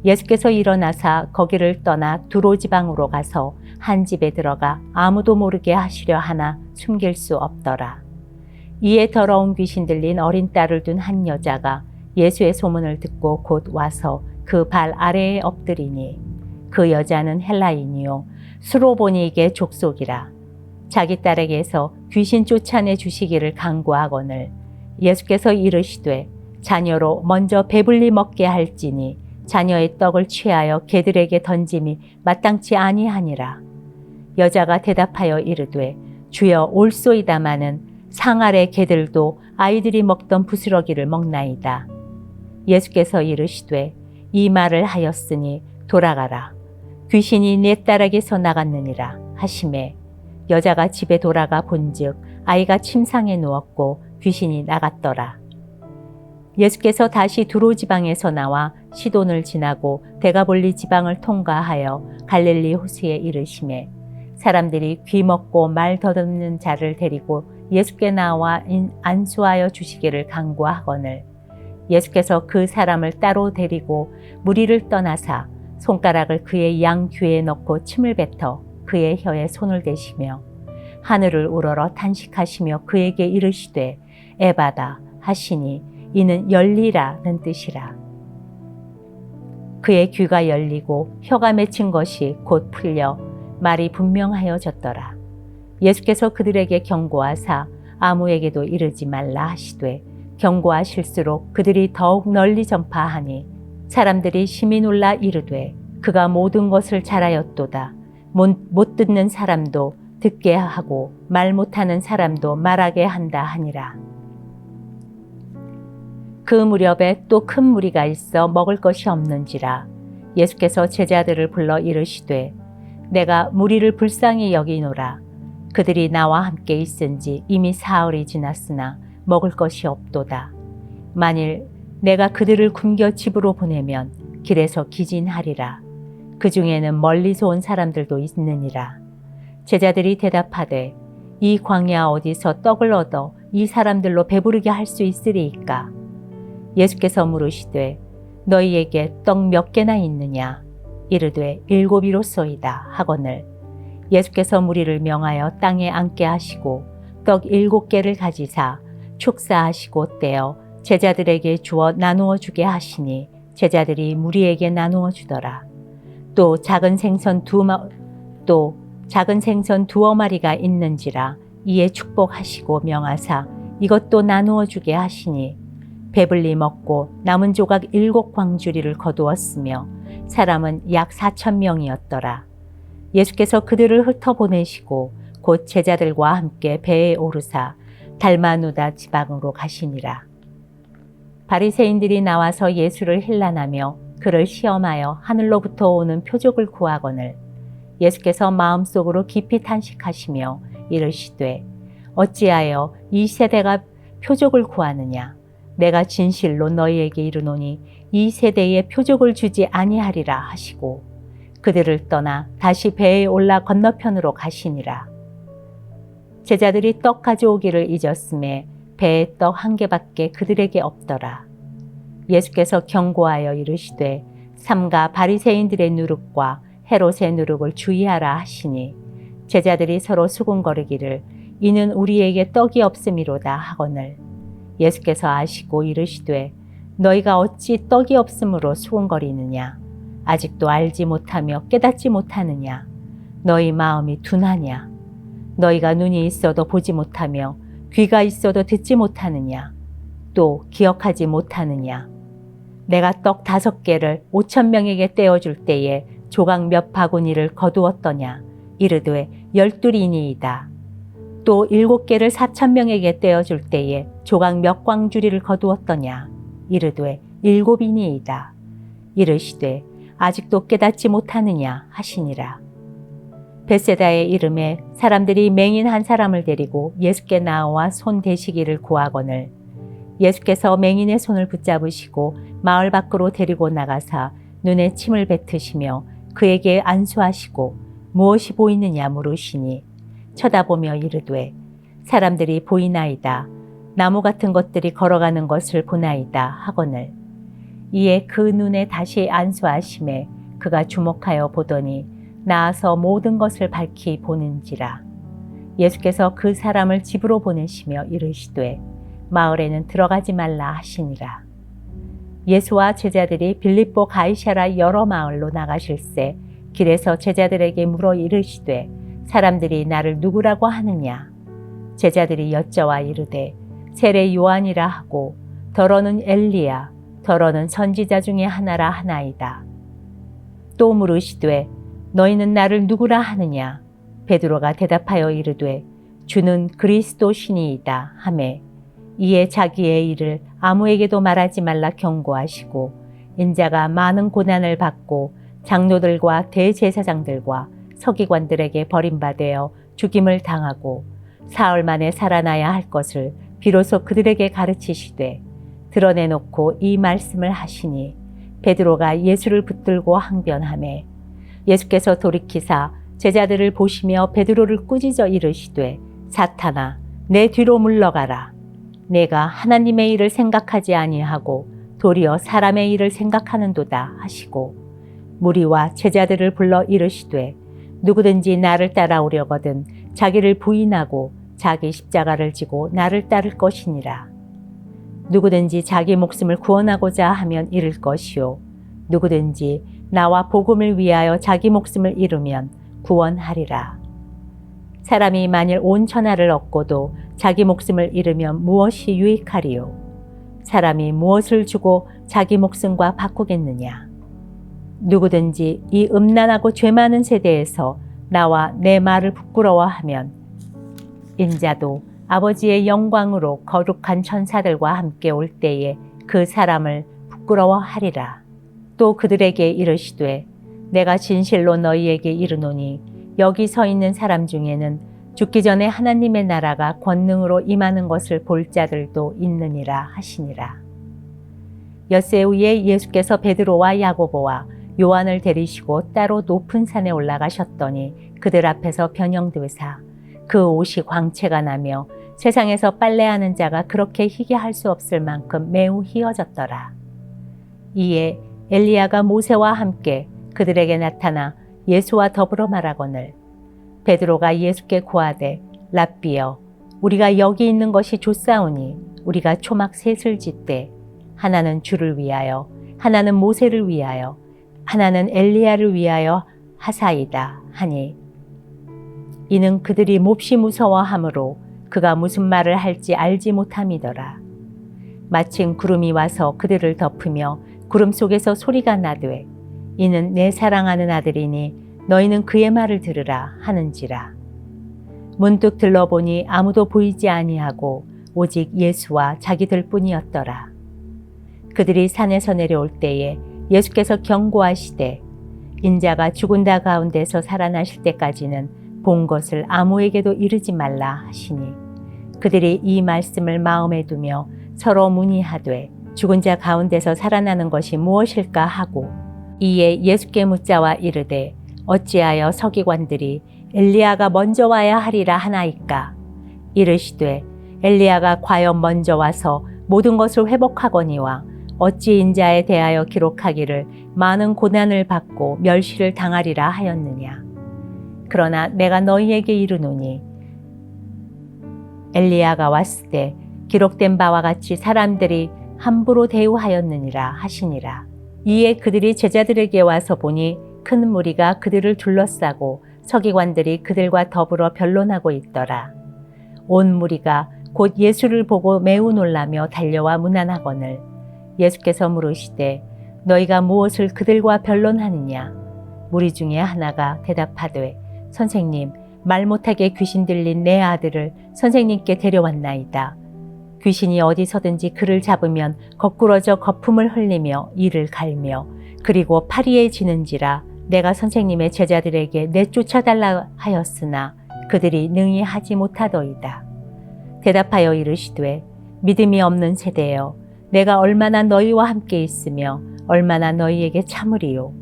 Speaker 1: 예수께서 일어나사 거기를 떠나 두로 지방으로 가서 한 집에 들어가 아무도 모르게 하시려 하나 숨길 수 없더라. 이에 더러운 귀신 들린 어린 딸을 둔 한 여자가 예수의 소문을 듣고 곧 와서 그 발 아래에 엎드리니 그 여자는 헬라인이요 수로보니에게 족속이라. 자기 딸에게서 귀신 쫓아내 주시기를 간구하거늘 예수께서 이르시되 자녀로 먼저 배불리 먹게 할지니 자녀의 떡을 취하여 개들에게 던짐이 마땅치 아니하니라. 여자가 대답하여 이르되 주여 올소이다마는 상 아래 개들도 아이들이 먹던 부스러기를 먹나이다. 예수께서 이르시되 이 말을 하였으니 돌아가라. 귀신이 내 딸에게서 나갔느니라 하시매 여자가 집에 돌아가 본즉 아이가 침상에 누웠고 귀신이 나갔더라. 예수께서 다시 두로 지방에서 나와 시돈을 지나고 데가볼리 지방을 통과하여 갈릴리 호수에 이르시매 사람들이 귀 먹고 말 더듬는 자를 데리고 예수께 나와 안수하여 주시기를 간구하거늘 예수께서 그 사람을 따로 데리고 무리를 떠나사 손가락을 그의 양 귀에 넣고 침을 뱉어 그의 혀에 손을 대시며 하늘을 우러러 탄식하시며 그에게 이르시되 에바다 하시니 이는 열리라는 뜻이라. 그의 귀가 열리고 혀가 맺힌 것이 곧 풀려 말이 분명하여졌더라. 예수께서 그들에게 경고하사 아무에게도 이르지 말라 하시되 경고하실수록 그들이 더욱 널리 전파하니 사람들이 심히 놀라 이르되 그가 모든 것을 잘하였도다. 못 듣는 사람도 듣게 하고 말 못하는 사람도 말하게 한다 하니라. 그 무렵에 또 큰 무리가 있어 먹을 것이 없는지라 예수께서 제자들을 불러 이르시되 내가 무리를 불쌍히 여기노라. 그들이 나와 함께 있은지 이미 사흘이 지났으나 먹을 것이 없도다. 만일 내가 그들을 굶겨 집으로 보내면 길에서 기진하리라. 그 중에는 멀리서 온 사람들도 있느니라. 제자들이 대답하되 이 광야 어디서 떡을 얻어 이 사람들로 배부르게 할 수 있으리이까? 예수께서 물으시되 너희에게 떡 몇 개나 있느냐? 이르되 7이로소이다 하거늘 예수께서 무리를 명하여 땅에 앉게 하시고 떡 7개를 가지사 축사하시고 떼어 제자들에게 주어 나누어 주게 하시니 제자들이 무리에게 나누어 주더라. 또 작은 생선 두어 마리가 있는지라 이에 축복하시고 명하사 이것도 나누어 주게 하시니 배불리 먹고 남은 조각 7광주리를 거두었으며 사람은 약 4,000명이었더라. 예수께서 그들을 흩어보내시고 곧 제자들과 함께 배에 오르사 달마누다 지방으로 가시니라. 바리새인들이 나와서 예수를 힐난하며 그를 시험하여 하늘로부터 오는 표적을 구하거늘 예수께서 마음속으로 깊이 탄식하시며 이르시되 어찌하여 이 세대가 표적을 구하느냐? 내가 진실로 너희에게 이르노니 이 세대에 표적을 주지 아니하리라 하시고 그들을 떠나 다시 배에 올라 건너편으로 가시니라. 제자들이 떡 가져오기를 잊었음에 배에 떡 1개밖에 그들에게 없더라. 예수께서 경고하여 이르시되 삼가 바리새인들의 누룩과 헤롯의 누룩을 주의하라 하시니 제자들이 서로 수군거리기를 이는 우리에게 떡이 없음이로다 하거늘 예수께서 아시고 이르시되 너희가 어찌 떡이 없음으로 수군거리느냐? 아직도 알지 못하며 깨닫지 못하느냐? 너희 마음이 둔하냐? 너희가 눈이 있어도 보지 못하며 귀가 있어도 듣지 못하느냐? 또 기억하지 못하느냐? 내가 떡 5개를 5,000명에게 떼어줄 때에 조각 몇 바구니를 거두었더냐? 이르되 12이니이다. 또 7개를 4,000명에게 떼어줄 때에 조각 몇 광주리를 거두었더냐? 이르되 7이니이다. 이르시되 아직도 깨닫지 못하느냐 하시니라. 벳세다의 이름에 사람들이 맹인 한 사람을 데리고 예수께 나와 손 대시기를 구하거늘 예수께서 맹인의 손을 붙잡으시고 마을 밖으로 데리고 나가사 눈에 침을 뱉으시며 그에게 안수하시고 무엇이 보이느냐 물으시니 쳐다보며 이르되 사람들이 보이나이다. 나무 같은 것들이 걸어가는 것을 보나이다 하거늘 이에 그 눈에 다시 안수하심에 그가 주목하여 보더니 나아서 모든 것을 밝히 보는지라. 예수께서 그 사람을 집으로 보내시며 이르시되 마을에는 들어가지 말라 하시니라. 예수와 제자들이 빌립보 가이사라 여러 마을로 나가실새 길에서 제자들에게 물어 이르시되 사람들이 나를 누구라고 하느냐? 제자들이 여짜와 이르되 세례 요한이라 하고 더러는 엘리야 더러는 선지자 중에 하나라 하나이다. 또 물으시되 너희는 나를 누구라 하느냐? 베드로가 대답하여 이르되 주는 그리스도시니이다 하매 이에 자기의 일을 아무에게도 말하지 말라 경고하시고 인자가 많은 고난을 받고 장로들과 대제사장들과 서기관들에게 버림받아 죽임을 당하고 사흘 만에 살아나야 할 것을 비로소 그들에게 가르치시되 드러내놓고 이 말씀을 하시니 베드로가 예수를 붙들고 항변하매 예수께서 돌이키사 제자들을 보시며 베드로를 꾸짖어 이르시되 사탄아 내 뒤로 물러가라. 내가 하나님의 일을 생각하지 아니하고 도리어 사람의 일을 생각하는도다 하시고 무리와 제자들을 불러 이르시되 누구든지 나를 따라오려거든 자기를 부인하고 자기 십자가를 지고 나를 따를 것이니라. 누구든지 자기 목숨을 구원하고자 하면 잃을 것이요 누구든지 나와 복음을 위하여 자기 목숨을 잃으면 구원하리라. 사람이 만일 온 천하를 얻고도 자기 목숨을 잃으면 무엇이 유익하리요? 사람이 무엇을 주고 자기 목숨과 바꾸겠느냐? 누구든지 이 음란하고 죄 많은 세대에서 나와 내 말을 부끄러워하면 인자도 아버지의 영광으로 거룩한 천사들과 함께 올 때에 그 사람을 부끄러워하리라. 또 그들에게 이르시되 내가 진실로 너희에게 이르노니 여기 서 있는 사람 중에는 죽기 전에 하나님의 나라가 권능으로 임하는 것을 볼 자들도 있느니라 하시니라. 엿새 후에 예수께서 베드로와 야고보와 요한을 데리시고 따로 높은 산에 올라가셨더니 그들 앞에서 변형되사 그 옷이 광채가 나며 세상에서 빨래하는 자가 그렇게 희게 할 수 없을 만큼 매우 희어졌더라. 이에 엘리야가 모세와 함께 그들에게 나타나 예수와 더불어 말하거늘 베드로가 예수께 고하되 랍비여 우리가 여기 있는 것이 좋사오니 우리가 초막 셋을 짓되 하나는 주를 위하여 하나는 모세를 위하여 하나는 엘리야를 위하여 하사이다 하니 이는 그들이 몹시 무서워하므로 그가 무슨 말을 할지 알지 못함이더라. 마침 구름이 와서 그들을 덮으며 구름 속에서 소리가 나되 이는 내 사랑하는 아들이니 너희는 그의 말을 들으라 하는지라. 문득 들러보니 아무도 보이지 아니하고 오직 예수와 자기들 뿐이었더라. 그들이 산에서 내려올 때에 예수께서 경고하시되 인자가 죽은 자 가운데서 살아나실 때까지는 본 것을 아무에게도 이르지 말라 하시니 그들이 이 말씀을 마음에 두며 서로 문의하되 죽은 자 가운데서 살아나는 것이 무엇일까 하고 이에 예수께 묻자와 이르되 어찌하여 서기관들이 엘리야가 먼저 와야 하리라 하나이까? 이르시되 엘리야가 과연 먼저 와서 모든 것을 회복하거니와 어찌 인자에 대하여 기록하기를 많은 고난을 받고 멸시를 당하리라 하였느냐. 그러나 내가 너희에게 이르노니 엘리야가 왔을 때 기록된 바와 같이 사람들이 함부로 대우하였느니라 하시니라. 이에 그들이 제자들에게 와서 보니 큰 무리가 그들을 둘러싸고 서기관들이 그들과 더불어 변론하고 있더라. 온 무리가 곧 예수를 보고 매우 놀라며 달려와 문안하거늘 예수께서 물으시되 너희가 무엇을 그들과 변론하느냐? 무리 중에 하나가 대답하되 선생님 말 못하게 귀신 들린 내 아들을 선생님께 데려왔나이다. 귀신이 어디서든지 그를 잡으면 거꾸러져 거품을 흘리며 이를 갈며 그리고 파리에 지는지라 내가 선생님의 제자들에게 내쫓아달라 하였으나 그들이 능히 하지 못하더이다. 대답하여 이르시되 믿음이 없는 세대여 내가 얼마나 너희와 함께 있으며 얼마나 너희에게 참으리요.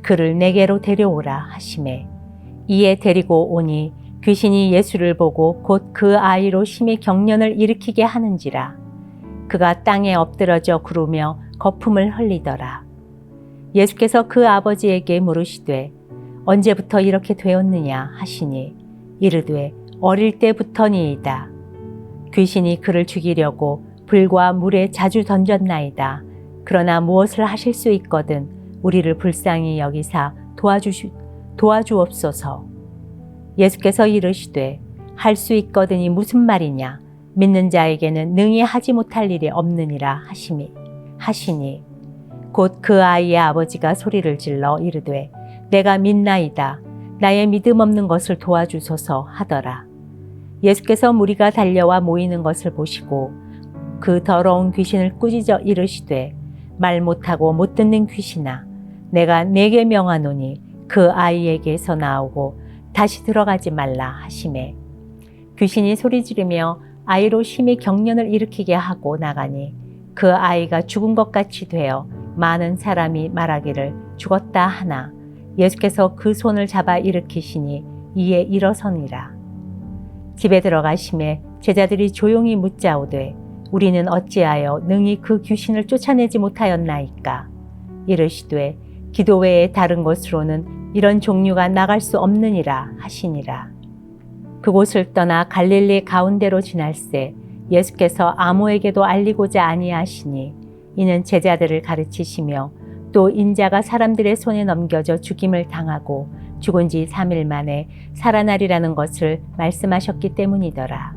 Speaker 1: 그를 내게로 데려오라 하시매 이에 데리고 오니 귀신이 예수를 보고 곧 그 아이로 심히 경련을 일으키게 하는지라. 그가 땅에 엎드러져 구르며 거품을 흘리더라. 예수께서 그 아버지에게 물으시되 언제부터 이렇게 되었느냐 하시니 이르되 어릴 때부터니이다. 귀신이 그를 죽이려고 불과 물에 자주 던졌나이다. 그러나 무엇을 하실 수 있거든 우리를 불쌍히 여기사 도와주옵소서. 예수께서 이르시되 할 수 있거든이 무슨 말이냐. 믿는 자에게는 능히 하지 못할 일이 없느니라 하시니 곧 그 아이의 아버지가 소리를 질러 이르되 내가 믿나이다. 나의 믿음 없는 것을 도와주소서 하더라. 예수께서 무리가 달려와 모이는 것을 보시고 그 더러운 귀신을 꾸짖어 이르시되 말 못하고 못 듣는 귀신아 내가 네게 명하노니 그 아이에게서 나오고 다시 들어가지 말라 하시매 귀신이 소리 지르며 아이로 심히 경련을 일으키게 하고 나가니 그 아이가 죽은 것 같이 되어 많은 사람이 말하기를 죽었다 하나 예수께서 그 손을 잡아 일으키시니 이에 일어서니라. 집에 들어가심에 제자들이 조용히 묻자오되 우리는 어찌하여 능히 그 귀신을 쫓아내지 못하였나이까. 이르시되 기도 외에 다른 곳으로는 이런 종류가 나갈 수 없느니라 하시니라. 그곳을 떠나 갈릴리 가운데로 지날새 예수께서 아무에게도 알리고자 아니하시니 이는 제자들을 가르치시며 또 인자가 사람들의 손에 넘겨져 죽임을 당하고 죽은 지 3일 만에 살아나리라는 것을 말씀하셨기 때문이더라.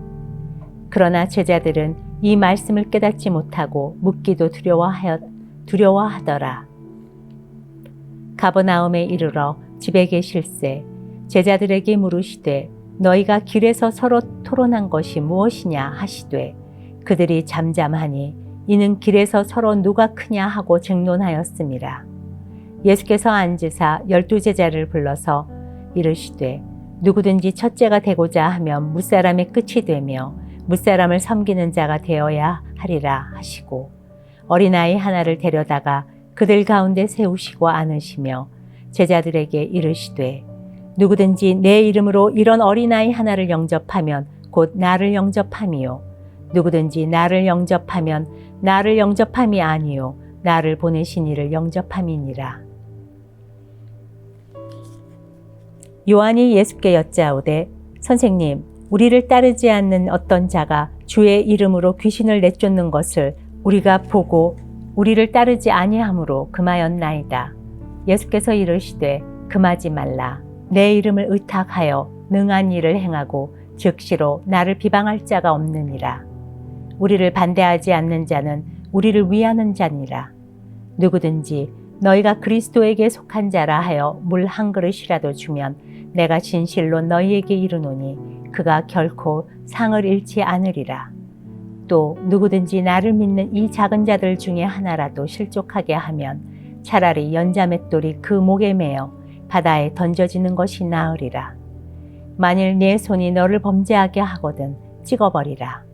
Speaker 1: 그러나 제자들은 이 말씀을 깨닫지 못하고 묻기도 두려워하더라. 가버나움에 이르러 집에 계실새 제자들에게 물으시되 너희가 길에서 서로 토론한 것이 무엇이냐 하시되 그들이 잠잠하니 이는 길에서 서로 누가 크냐 하고 쟁론하였음이라. 예수께서 앉으사 12제자를 불러서 이르시되 누구든지 첫째가 되고자 하면 무사람의 끝이 되며 무사람을 섬기는 자가 되어야 하리라 하시고 어린아이 하나를 데려다가 그들 가운데 세우시고 안으시며 제자들에게 이르시되 누구든지 내 이름으로 이런 어린아이 하나를 영접하면 곧 나를 영접함이요 누구든지 나를 영접하면 나를 영접함이 아니요 나를 보내신 이를 영접함이니라. 요한이 예수께 여짜오되 선생님 우리를 따르지 않는 어떤 자가 주의 이름으로 귀신을 내쫓는 것을 우리가 보고 우리를 따르지 아니하므로 금하였나이다. 예수께서 이르시되 금하지 말라. 내 이름을 의탁하여 능한 일을 행하고 즉시로 나를 비방할 자가 없느니라. 우리를 반대하지 않는 자는 우리를 위하는 자니라. 누구든지 너희가 그리스도에게 속한 자라 하여 물 한 그릇이라도 주면 내가 진실로 너희에게 이르노니 그가 결코 상을 잃지 않으리라. 또 누구든지 나를 믿는 이 작은 자들 중에 하나라도 실족하게 하면 차라리 연자맷돌이 그 목에 매어 바다에 던져지는 것이 나으리라. 만일 네 손이 너를 범죄하게 하거든 찍어버리라.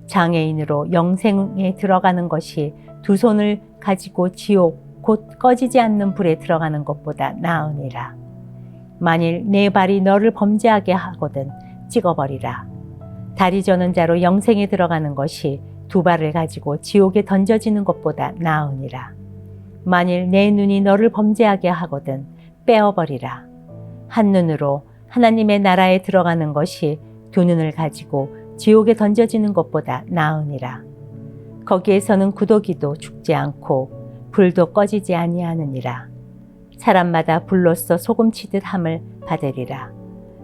Speaker 1: 장애인으로 영생에 들어가는 것이 두 손을 가지고 지옥 곧 꺼지지 않는 불에 들어가는 것보다 나으니라. 만일 네 발이 너를 범죄하게 하거든 찍어버리라. 다리 저는 자로 영생에 들어가는 것이 두 발을 가지고 지옥에 던져지는 것보다 나으니라. 만일 내 눈이 너를 범죄하게 하거든 빼어버리라. 한 눈으로 하나님의 나라에 들어가는 것이 두 눈을 가지고 지옥에 던져지는 것보다 나으니라. 거기에서는 구더기도 죽지 않고 불도 꺼지지 아니하느니라. 사람마다 불로써 소금치듯 함을 받으리라.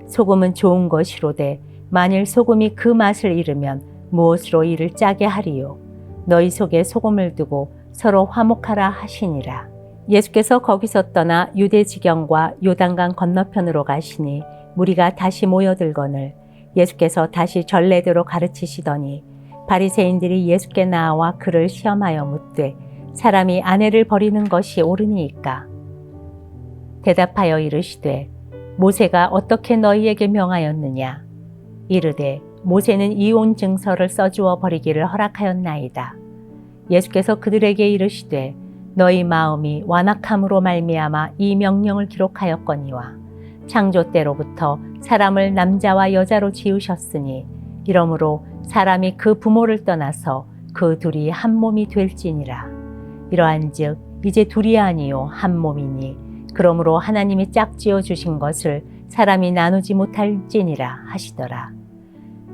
Speaker 1: 소금은 좋은 것이로되 만일 소금이 그 맛을 잃으면 무엇으로 이를 짜게 하리요. 너희 속에 소금을 두고 서로 화목하라 하시니라. 예수께서 거기서 떠나 유대 지경과 요단강 건너편으로 가시니 무리가 다시 모여들거늘 예수께서 다시 전례대로 가르치시더니 바리새인들이 예수께 나와 그를 시험하여 묻되 사람이 아내를 버리는 것이 옳으니이까? 대답하여 이르시되 모세가 어떻게 너희에게 명하였느냐? 이르되 모세는 이혼 증서를 써주어 버리기를 허락하였나이다. 예수께서 그들에게 이르시되 너희 마음이 완악함으로 말미암아 이 명령을 기록하였거니와 창조 때로부터 사람을 남자와 여자로 지으셨으니 이러므로 사람이 그 부모를 떠나서 그 둘이 한 몸이 될지니라. 이러한즉 이제 둘이 아니요 한 몸이니 그러므로 하나님이 짝지어 주신 것을 사람이 나누지 못할지니라 하시더라.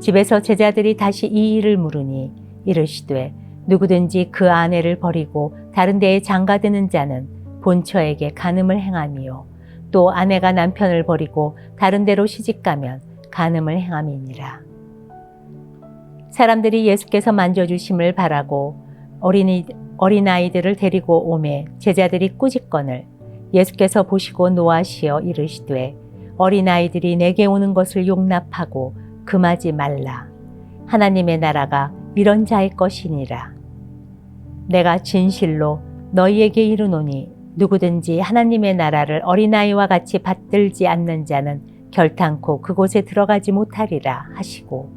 Speaker 1: 집에서 제자들이 다시 이 일을 물으니 이르시되 누구든지 그 아내를 버리고 다른 데에 장가드는 자는 본처에게 간음을 행함이요 또 아내가 남편을 버리고 다른 데로 시집가면 간음을 행함이니라. 사람들이 예수께서 만져주심을 바라고 어린아이들을 데리고 오매 제자들이 꾸짖거늘 예수께서 보시고 노하시어 이르시되 어린아이들이 내게 오는 것을 용납하고 금하지 말라. 하나님의 나라가 이런 자의 것이니라. 내가 진실로 너희에게 이르노니 누구든지 하나님의 나라를 어린아이와 같이 받들지 않는 자는 결탄코 그곳에 들어가지 못하리라 하시고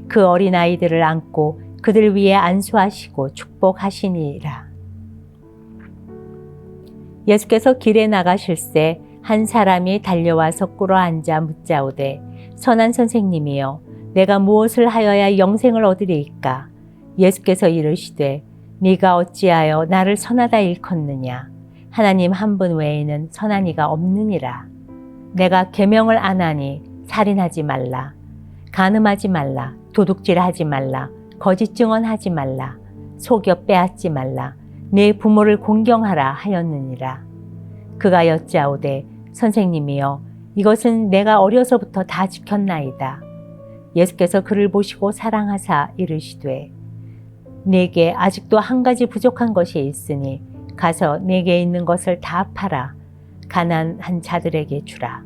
Speaker 1: 그 어린아이들을 안고 그들 위에 안수하시고 축복하시니라. 예수께서 길에 나가실새 한 사람이 달려와서 꿇어앉아 묻자오되 선한 선생님이여 내가 무엇을 하여야 영생을 얻으리이까? 예수께서 이르시되 네가 어찌하여 나를 선하다 일컫느냐? 하나님 한 분 외에는 선한 이가 없느니라. 내가 계명을 안 하니 살인하지 말라, 간음하지 말라, 도둑질하지 말라, 거짓 증언하지 말라, 속여 빼앗지 말라, 네 부모를 공경하라 하였느니라. 그가 여짜오되 선생님이여 이것은 내가 어려서부터 다 지켰나이다. 예수께서 그를 보시고 사랑하사 이르시되 네게 아직도 한 가지 부족한 것이 있으니 가서 네게 있는 것을 다 팔아 가난한 자들에게 주라.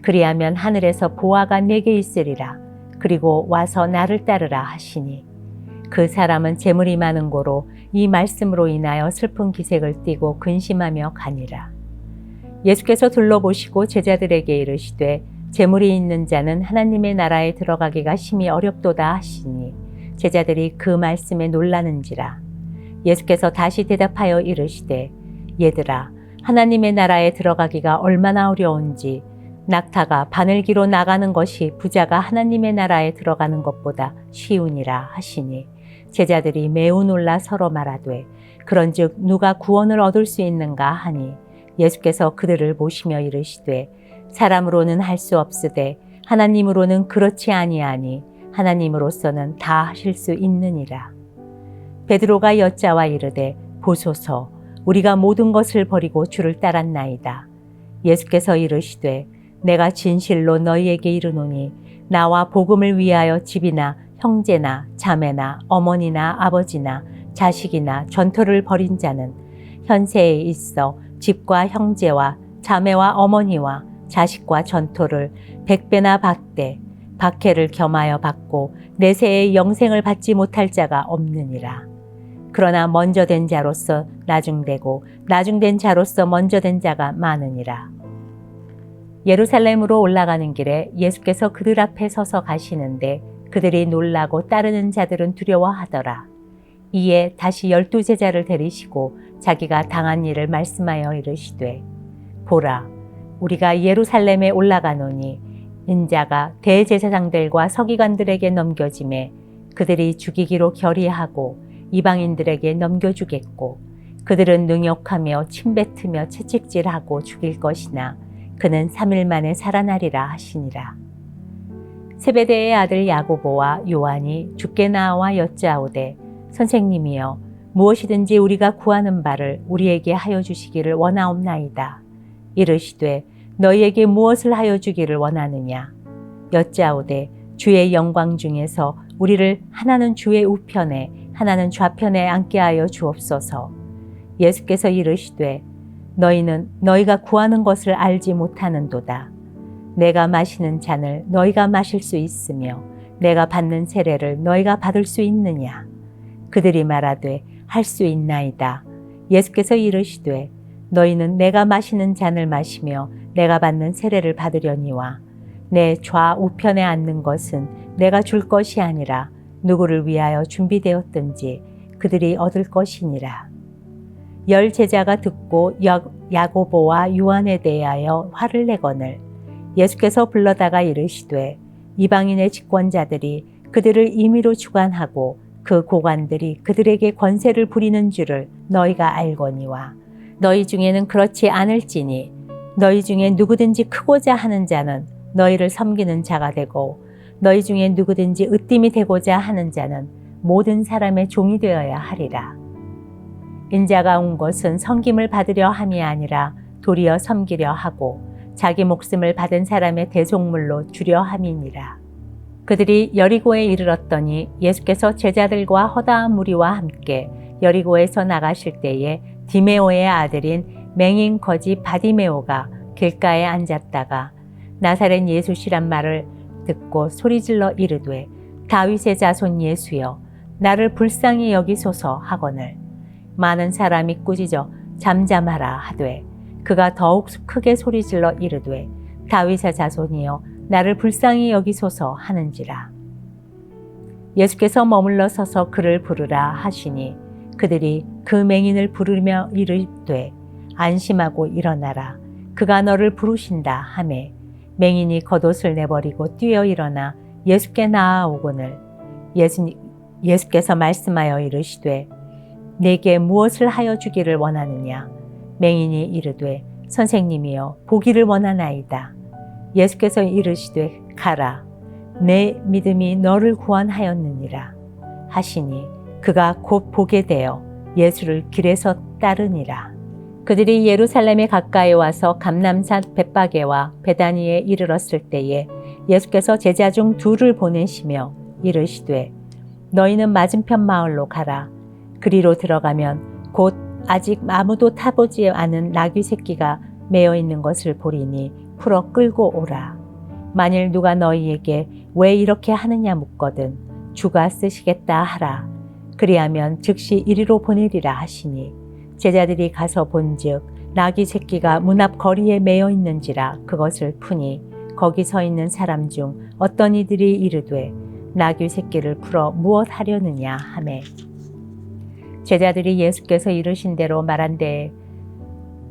Speaker 1: 그리하면 하늘에서 보화가 네게 있으리라. 그리고 와서 나를 따르라 하시니 그 사람은 재물이 많은 고로 이 말씀으로 인하여 슬픈 기색을 띠고 근심하며 가니라. 예수께서 둘러보시고 제자들에게 이르시되 재물이 있는 자는 하나님의 나라에 들어가기가 심히 어렵도다 하시니 제자들이 그 말씀에 놀라는지라. 예수께서 다시 대답하여 이르시되 얘들아 하나님의 나라에 들어가기가 얼마나 어려운지 낙타가 바늘기로 나가는 것이 부자가 하나님의 나라에 들어가는 것보다 쉬우니라 하시니 제자들이 매우 놀라 서로 말하되 그런즉 누가 구원을 얻을 수 있는가 하니 예수께서 그들을 보시며 이르시되 사람으로는 할 수 없으되 하나님으로는 그렇지 아니하니 하나님으로서는 다 하실 수 있느니라. 베드로가 여짜와 이르되 보소서 우리가 모든 것을 버리고 주를 따랐나이다. 예수께서 이르시되 내가 진실로 너희에게 이르노니 나와 복음을 위하여 집이나 형제나 자매나 어머니나 아버지나 자식이나 전토를 벌인 자는 현세에 있어 집과 형제와 자매와 어머니와 자식과 전토를 100배나 받되 박해를 겸하여 받고 내세의 영생을 받지 못할 자가 없느니라. 그러나 먼저 된 자로서 나중되고 나중된 자로서 먼저 된 자가 많으니라. 예루살렘으로 올라가는 길에 예수께서 그들 앞에 서서 가시는데 그들이 놀라고 따르는 자들은 두려워하더라. 이에 다시 12제자를 데리시고 자기가 당한 일을 말씀하여 이르시되 보라 우리가 예루살렘에 올라가노니 인자가 대제사장들과 서기관들에게 넘겨지매 그들이 죽이기로 결의하고 이방인들에게 넘겨주겠고 그들은 능욕하며 침뱉으며 채찍질하고 죽일 것이나 그는 3일 만에 살아나리라 하시니라. 세베대의 아들 야고보와 요한이 주께 나와 여짜오되 선생님이여 무엇이든지 우리가 구하는 바를 우리에게 하여 주시기를 원하옵나이다. 이르시되 너희에게 무엇을 하여 주기를 원하느냐? 여짜오되 주의 영광 중에서 우리를 하나는 주의 우편에 하나는 좌편에 앉게 하여 주옵소서. 예수께서 이르시되 너희는 너희가 구하는 것을 알지 못하는도다. 내가 마시는 잔을 너희가 마실 수 있으며 내가 받는 세례를 너희가 받을 수 있느냐? 그들이 말하되 할 수 있나이다. 예수께서 이르시되 너희는 내가 마시는 잔을 마시며 내가 받는 세례를 받으려니와 내 좌우편에 앉는 것은 내가 줄 것이 아니라 누구를 위하여 준비되었든지 그들이 얻을 것이니라. 10 제자가 듣고 야고보와 요한에 대하여 화를 내거늘 예수께서 불러다가 이르시되 이방인의 집권자들이 그들을 임의로 주관하고 그 고관들이 그들에게 권세를 부리는 줄을 너희가 알거니와 너희 중에는 그렇지 않을지니 너희 중에 누구든지 크고자 하는 자는 너희를 섬기는 자가 되고 너희 중에 누구든지 으뜸이 되고자 하는 자는 모든 사람의 종이 되어야 하리라. 인자가 온 것은 섬김을 받으려 함이 아니라 도리어 섬기려 하고 자기 목숨을 받은 사람의 대속물로 주려 함이니라. 그들이 여리고에 이르렀더니 예수께서 제자들과 허다한 무리와 함께 여리고에서 나가실 때에 디메오의 아들인 맹인 거지 바디메오가 길가에 앉았다가 나사렛 예수시란 말을 듣고 소리질러 이르되 다윗의 자손 예수여 나를 불쌍히 여기소서 하거늘 많은 사람이 꾸짖어 잠잠하라 하되 그가 더욱 크게 소리질러 이르되 다윗의 자손이여 나를 불쌍히 여기소서 하는지라. 예수께서 머물러 서서 그를 부르라 하시니 그들이 그 맹인을 부르며 이르되 안심하고 일어나라 그가 너를 부르신다 하매 맹인이 겉옷을 내버리고 뛰어 일어나 예수께 나아오거늘 예수께서 말씀하여 이르시되 내게 무엇을 하여 주기를 원하느냐. 맹인이 이르되 선생님이여 보기를 원하나이다. 예수께서 이르시되 가라 내 믿음이 너를 구원하였느니라 하시니 그가 곧 보게 되어 예수를 길에서 따르니라. 그들이 예루살렘에 가까이 와서 감람산 벳바게와 베다니에 이르렀을 때에 예수께서 제자 중 둘을 보내시며 이르시되 너희는 맞은편 마을로 가라. 그리로 들어가면 곧 아직 아무도 타보지 않은 나귀 새끼가 매어 있는 것을 보리니 풀어 끌고 오라. 만일 누가 너희에게 왜 이렇게 하느냐 묻거든 주가 쓰시겠다 하라. 그리하면 즉시 이리로 보내리라 하시니 제자들이 가서 본즉 나귀 새끼가 문 앞 거리에 매어 있는지라 그것을 푸니 거기 서 있는 사람 중 어떤 이들이 이르되 나귀 새끼를 풀어 무엇 하려느냐 하매 제자들이 예수께서 이르신 대로 말한 데에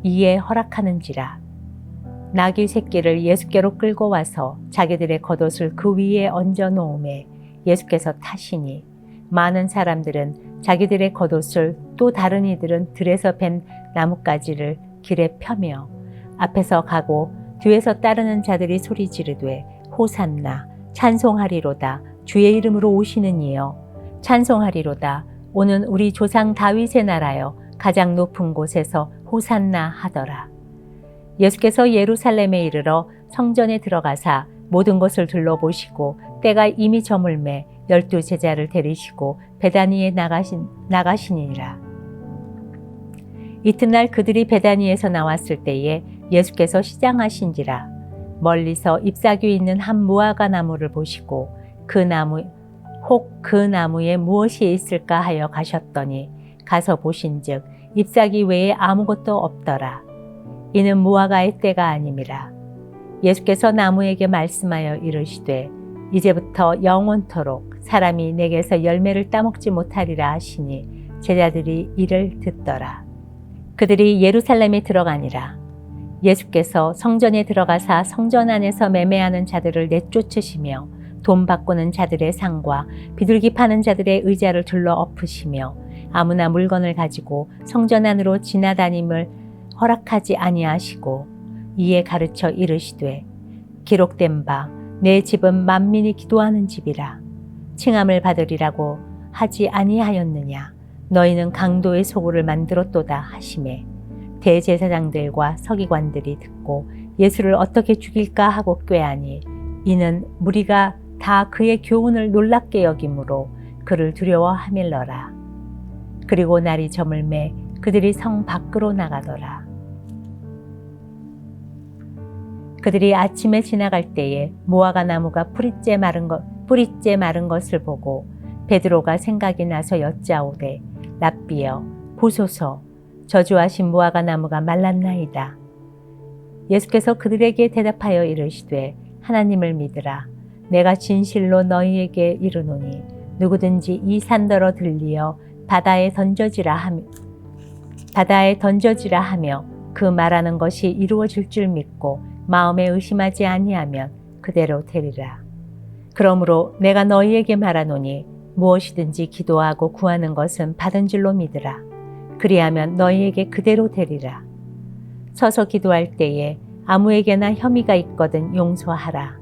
Speaker 1: 이에 허락하는지라. 나귀 새끼를 예수께로 끌고 와서 자기들의 겉옷을 그 위에 얹어 놓음에 예수께서 타시니 많은 사람들은 자기들의 겉옷을 또 다른 이들은 들에서 벤 나뭇가지를 길에 펴며 앞에서 가고 뒤에서 따르는 자들이 소리 지르되 호산나 찬송하리로다 주의 이름으로 오시는 이여 찬송하리로다 오는 우리 조상 다윗의 나라여 가장 높은 곳에서 호산나 하더라. 예수께서 예루살렘에 이르러 성전에 들어가사 모든 것을 둘러보시고 때가 이미 저물매 12 제자를 데리시고 베다니에 나가시니라. 이튿날 그들이 베다니에서 나왔을 때에 예수께서 시장하신지라. 멀리서 잎사귀 있는 한 무화과 나무를 보시고 그 나무에 무엇이 있을까 하여 가셨더니 가서 보신즉 잎사귀 외에 아무것도 없더라. 이는 무화과의 때가 아님이라. 예수께서 나무에게 말씀하여 이르시되 이제부터 영원토록 사람이 내게서 열매를 따먹지 못하리라 하시니 제자들이 이를 듣더라. 그들이 예루살렘에 들어가니라. 예수께서 성전에 들어가사 성전 안에서 매매하는 자들을 내쫓으시며 돈 바꾸는 자들의 상과 비둘기 파는 자들의 의자를 둘러 엎으시며 아무나 물건을 가지고 성전 안으로 지나다님을 허락하지 아니하시고 이에 가르쳐 이르시되 기록된 바 내 집은 만민이 기도하는 집이라 칭함을 받으리라고 하지 아니하였느냐. 너희는 강도의 소굴을 만들었도다 하시매 대제사장들과 서기관들이 듣고 예수를 어떻게 죽일까 하고 꾀하니 이는 무리가 다 그의 교훈을 놀랍게 여김으로 그를 두려워하밀러라. 그리고 날이 저물매 그들이 성 밖으로 나가더라. 그들이 아침에 지나갈 때에 무화과 나무가 뿌리째 마른 것을 보고 베드로가 생각이 나서 여짜오되 랍비여 보소서 저주하신 무화과 나무가 말랐나이다. 예수께서 그들에게 대답하여 이르시되 하나님을 믿으라. 내가 진실로 너희에게 이르노니 누구든지 이 산더러 들리어 바다에 던져지라 하며 그 말하는 것이 이루어질 줄 믿고 마음에 의심하지 아니하면 그대로 되리라. 그러므로 내가 너희에게 말하노니 무엇이든지 기도하고 구하는 것은 받은 줄로 믿으라. 그리하면 너희에게 그대로 되리라. 서서 기도할 때에 아무에게나 혐의가 있거든 용서하라.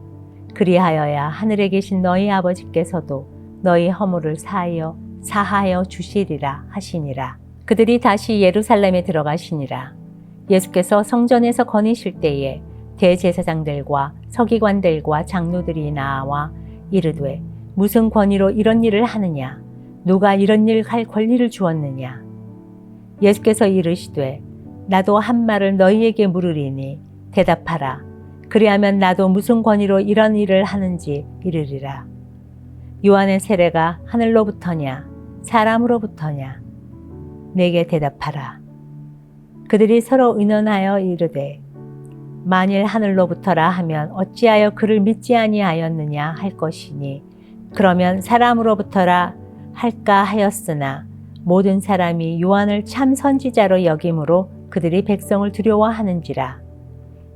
Speaker 1: 그리하여야 하늘에 계신 너희 아버지께서도 너희 허물을 사하여 주시리라 하시니라. 그들이 다시 예루살렘에 들어가시니라. 예수께서 성전에서 거니실 때에 대제사장들과 서기관들과 장로들이 나와 이르되 무슨 권위로 이런 일을 하느냐? 누가 이런 일 할 권리를 주었느냐? 예수께서 이르시되 나도 한 말을 너희에게 물으리니 대답하라. 그리하면 나도 무슨 권위로 이런 일을 하는지 이르리라. 요한의 세례가 하늘로부터냐 사람으로부터냐? 내게 대답하라. 그들이 서로 의논하여 이르되 만일 하늘로부터라 하면 어찌하여 그를 믿지 아니하였느냐 할 것이니 그러면 사람으로부터라 할까 하였으나 모든 사람이 요한을 참 선지자로 여김으로 그들이 백성을 두려워하는지라.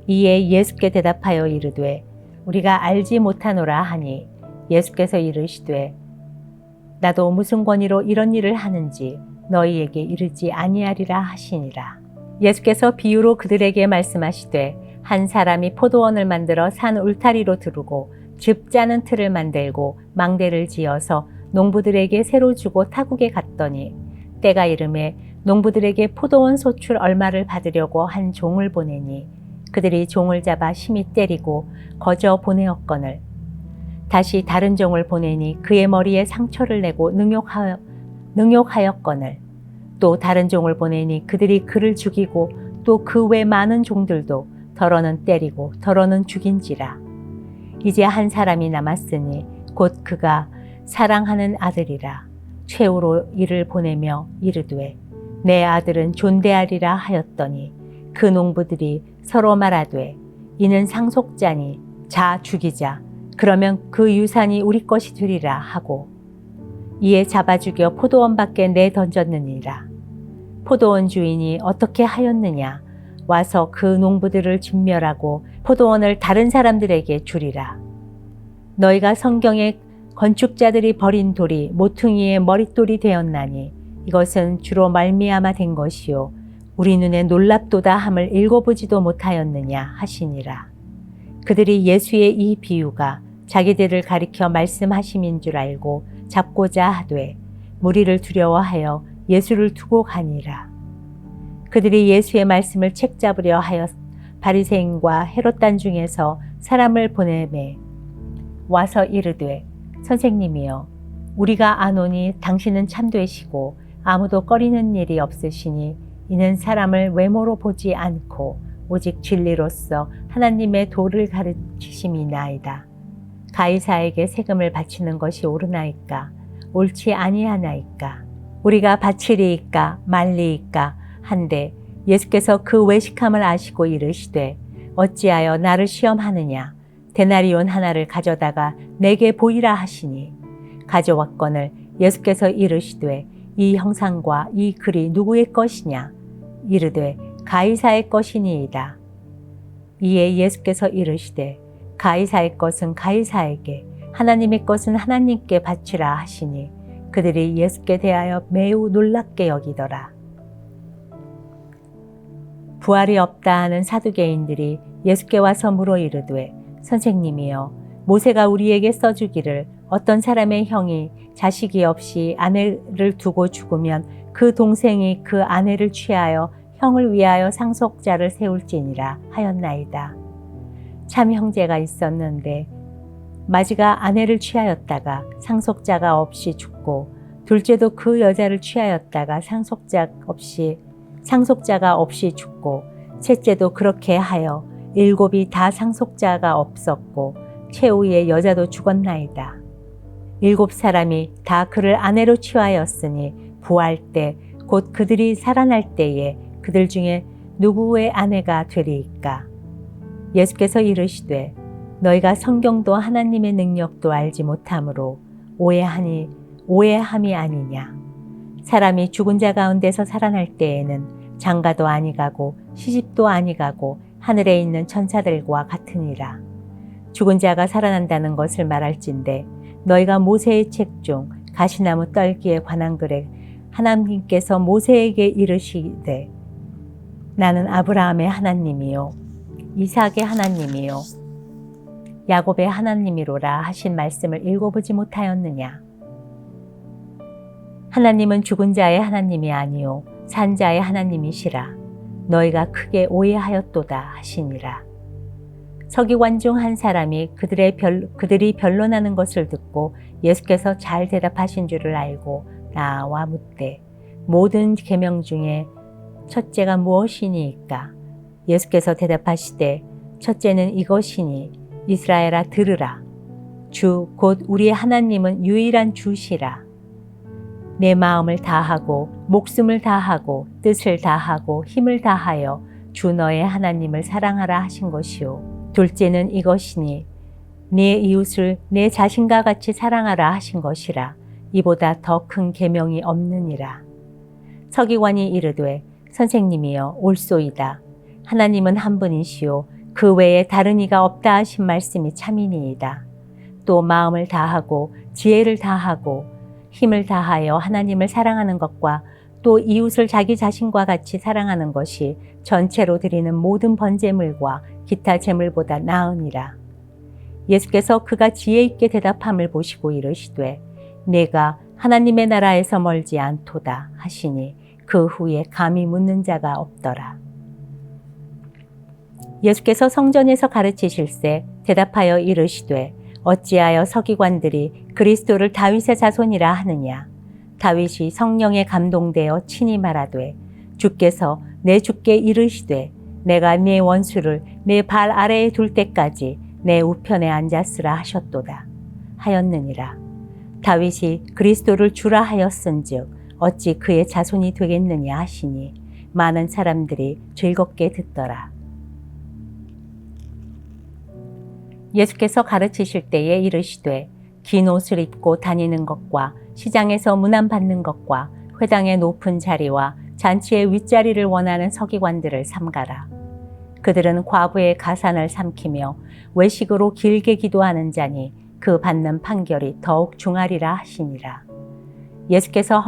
Speaker 1: 이에 예수께 대답하여 이르되 우리가 알지 못하노라 하니 예수께서 이르시되 나도 무슨 권위로 이런 일을 하는지 너희에게 이르지 아니하리라 하시니라. 예수께서 비유로 그들에게 말씀하시되 한 사람이 포도원을 만들어 산 울타리로 두르고 즙 짜는 틀을 만들고 망대를 지어서 농부들에게 새로 주고 타국에 갔더니 때가 이르매 농부들에게 포도원 소출 얼마를 받으려고 한 종을 보내니 그들이 종을 잡아 심히 때리고 거저 보내었거늘 다시 다른 종을 보내니 그의 머리에 상처를 내고 능욕하였거늘 또 다른 종을 보내니 그들이 그를 죽이고 또 그 외 많은 종들도 더러는 때리고 더러는 죽인지라. 이제 한 사람이 남았으니 곧 그가 사랑하는 아들이라. 최후로 이를 보내며 이르되 내 아들은 존대하리라 하였더니 그 농부들이 서로 말하되 이는 상속자니 자 죽이자. 그러면 그 유산이 우리 것이 되리라 하고 이에 잡아 죽여 포도원 밖에 내던졌느니라. 포도원 주인이 어떻게 하였느냐? 와서 그 농부들을 진멸하고 포도원을 다른 사람들에게 주리라. 너희가 성경에 건축자들이 버린 돌이 모퉁이의 머릿돌이 되었나니 이것은 주로 말미암아 된 것이요 우리 눈에 놀랍도다 함을 읽어보지도 못하였느냐 하시니라. 그들이 예수의 이 비유가 자기들을 가리켜 말씀하심인 줄 알고 잡고자 하되 무리를 두려워하여 예수를 두고 가니라. 그들이 예수의 말씀을 책잡으려 하여 바리새인과 헤롯단 중에서 사람을 보내매 와서 이르되 선생님이여 우리가 아노니 당신은 참되시고 아무도 꺼리는 일이 없으시니 이는 사람을 외모로 보지 않고 오직 진리로서 하나님의 도를 가르치심이나이다. 가이사에게 세금을 바치는 것이 옳으나이까 옳지 아니하나이까 우리가 바치리이까 말리이까 한데 예수께서 그 외식함을 아시고 이르시되 어찌하여 나를 시험하느냐 데나리온 하나를 가져다가 내게 보이라 하시니 가져왔거늘 예수께서 이르시되 이 형상과 이 글이 누구의 것이냐 이르되 가이사의 것이니이다. 이에 예수께서 이르시되 가이사의 것은 가이사에게 하나님의 것은 하나님께 바치라 하시니 그들이 예수께 대하여 매우 놀랍게 여기더라. 부활이 없다 하는 사두개인들이 예수께 와서 물어 이르되 선생님이여 모세가 우리에게 써주기를 어떤 사람의 형이 자식이 없이 아내를 두고 죽으면 그 동생이 그 아내를 취하여 형을 위하여 상속자를 세울지니라 하였나이다. 참 형제가 있었는데 마지가 아내를 취하였다가 상속자가 없이 죽고 둘째도 그 여자를 취하였다가 상속자가 없이 죽고 셋째도 그렇게 하여 일곱이 다 상속자가 없었고 최후의 여자도 죽었나이다. 일곱 사람이 다 그를 아내로 취하였으니 부활 때 곧 그들이 살아날 때에 그들 중에 누구의 아내가 되리이까? 예수께서 이르시되 너희가 성경도 하나님의 능력도 알지 못함으로 오해함이 아니냐. 사람이 죽은 자 가운데서 살아날 때에는 장가도 아니가고 시집도 아니가고 하늘에 있는 천사들과 같으니라. 죽은 자가 살아난다는 것을 말할진대 너희가 모세의 책 중 가시나무 떨기에 관한 글에 하나님께서 모세에게 이르시되 나는 아브라함의 하나님이요 이삭의 하나님이요 야곱의 하나님이로라 하신 말씀을 읽어보지 못하였느냐. 하나님은 죽은 자의 하나님이 아니요 산 자의 하나님이시라. 너희가 크게 오해하였도다 하시니라. 서기관 중 한 사람이 그들이 변론하는 것을 듣고 예수께서 잘 대답하신 줄을 알고 나와 묻되 모든 계명 중에 첫째가 무엇이니이까? 예수께서 대답하시되 첫째는 이것이니 이스라엘아 들으라. 주 곧 우리의 하나님은 유일한 주시라. 내 마음을 다하고 목숨을 다하고 뜻을 다하고 힘을 다하여 주 너의 하나님을 사랑하라 하신 것이요. 둘째는 이것이니 네 이웃을 내 자신과 같이 사랑하라 하신 것이라. 이보다 더 큰 계명이 없느니라. 서기관이 이르되 선생님이여 옳소이다. 하나님은 한 분이시요 그 외에 다른 이가 없다 하신 말씀이 참이니이다. 또 마음을 다하고 지혜를 다하고 힘을 다하여 하나님을 사랑하는 것과 또 이웃을 자기 자신과 같이 사랑하는 것이 전체로 드리는 모든 번제물과 기타 제물보다 나으니라. 예수께서 그가 지혜 있게 대답함을 보시고 이르시되 내가 하나님의 나라에서 멀지 않도다 하시니 그 후에 감히 묻는 자가 없더라. 예수께서 성전에서 가르치실세 대답하여 이르시되 어찌하여 서기관들이 그리스도를 다윗의 자손이라 하느냐. 다윗이 성령에 감동되어 친히 말하되 주께서 내 주께 이르시되 내가 네 원수를 내 발 아래에 둘 때까지 내 우편에 앉았으라 하셨도다 하였느니라. 다윗이 그리스도를 주라 하였은즉 어찌 그의 자손이 되겠느냐 하시니 많은 사람들이 즐겁게 듣더라. 예수께서 가르치실 때에 이르시되 긴 옷을 입고 다니는 것과 시장에서 문안받는 것과 회당의 높은 자리와 잔치의 윗자리를 원하는 서기관들을 삼가라. 그들은 과부의 가산을 삼키며 외식으로 길게 기도하는 자니 그 받는 판결이 더욱 중하리라 하시니라. 예수께서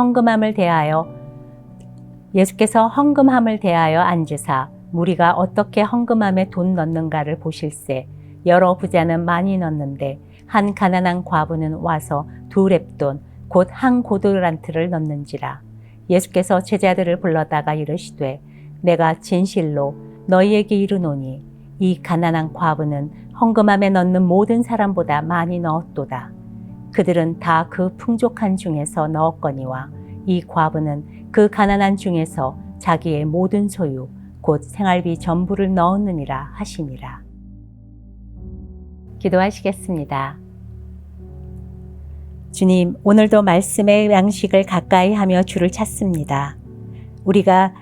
Speaker 1: 헌금함을 대하여 앉으사 무리가 어떻게 헌금함에 돈 넣는가를 보실세. 여러 부자는 많이 넣는데 한 가난한 과부는 와서 2렙돈 곧 한 고드란트를 넣는지라. 예수께서 제자들을 불러다가 이르시되 내가 진실로 너희에게 이르노니 이 가난한 과부는 헌금함에 넣는 모든 사람보다 많이 넣었도다. 그들은 다 그 풍족한 중에서 넣었거니와 이 과부는 그 가난한 중에서 자기의 모든 소유 곧 생활비 전부를 넣었느니라 하시니라. 기도하시겠습니다. 주님, 오늘도 말씀의 양식을 가까이 하며 주를 찾습니다. 우리가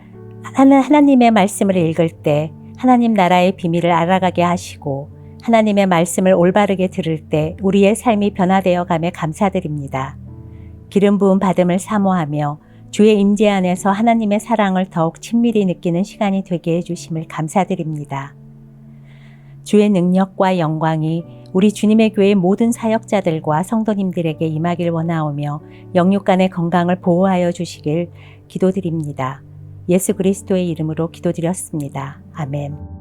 Speaker 1: 하나님의 말씀을 읽을 때 하나님 나라의 비밀을 알아가게 하시고 하나님의 말씀을 올바르게 들을 때 우리의 삶이 변화되어 가며 감사드립니다. 기름 부음 받음을 사모하며 주의 임재 안에서 하나님의 사랑을 더욱 친밀히 느끼는 시간이 되게 해주심을 감사드립니다. 주의 능력과 영광이 우리 주님의 교회 모든 사역자들과 성도님들에게 임하길 원하오며 영육간의 건강을 보호하여 주시길 기도드립니다. 예수 그리스도의 이름으로 기도드렸습니다. 아멘.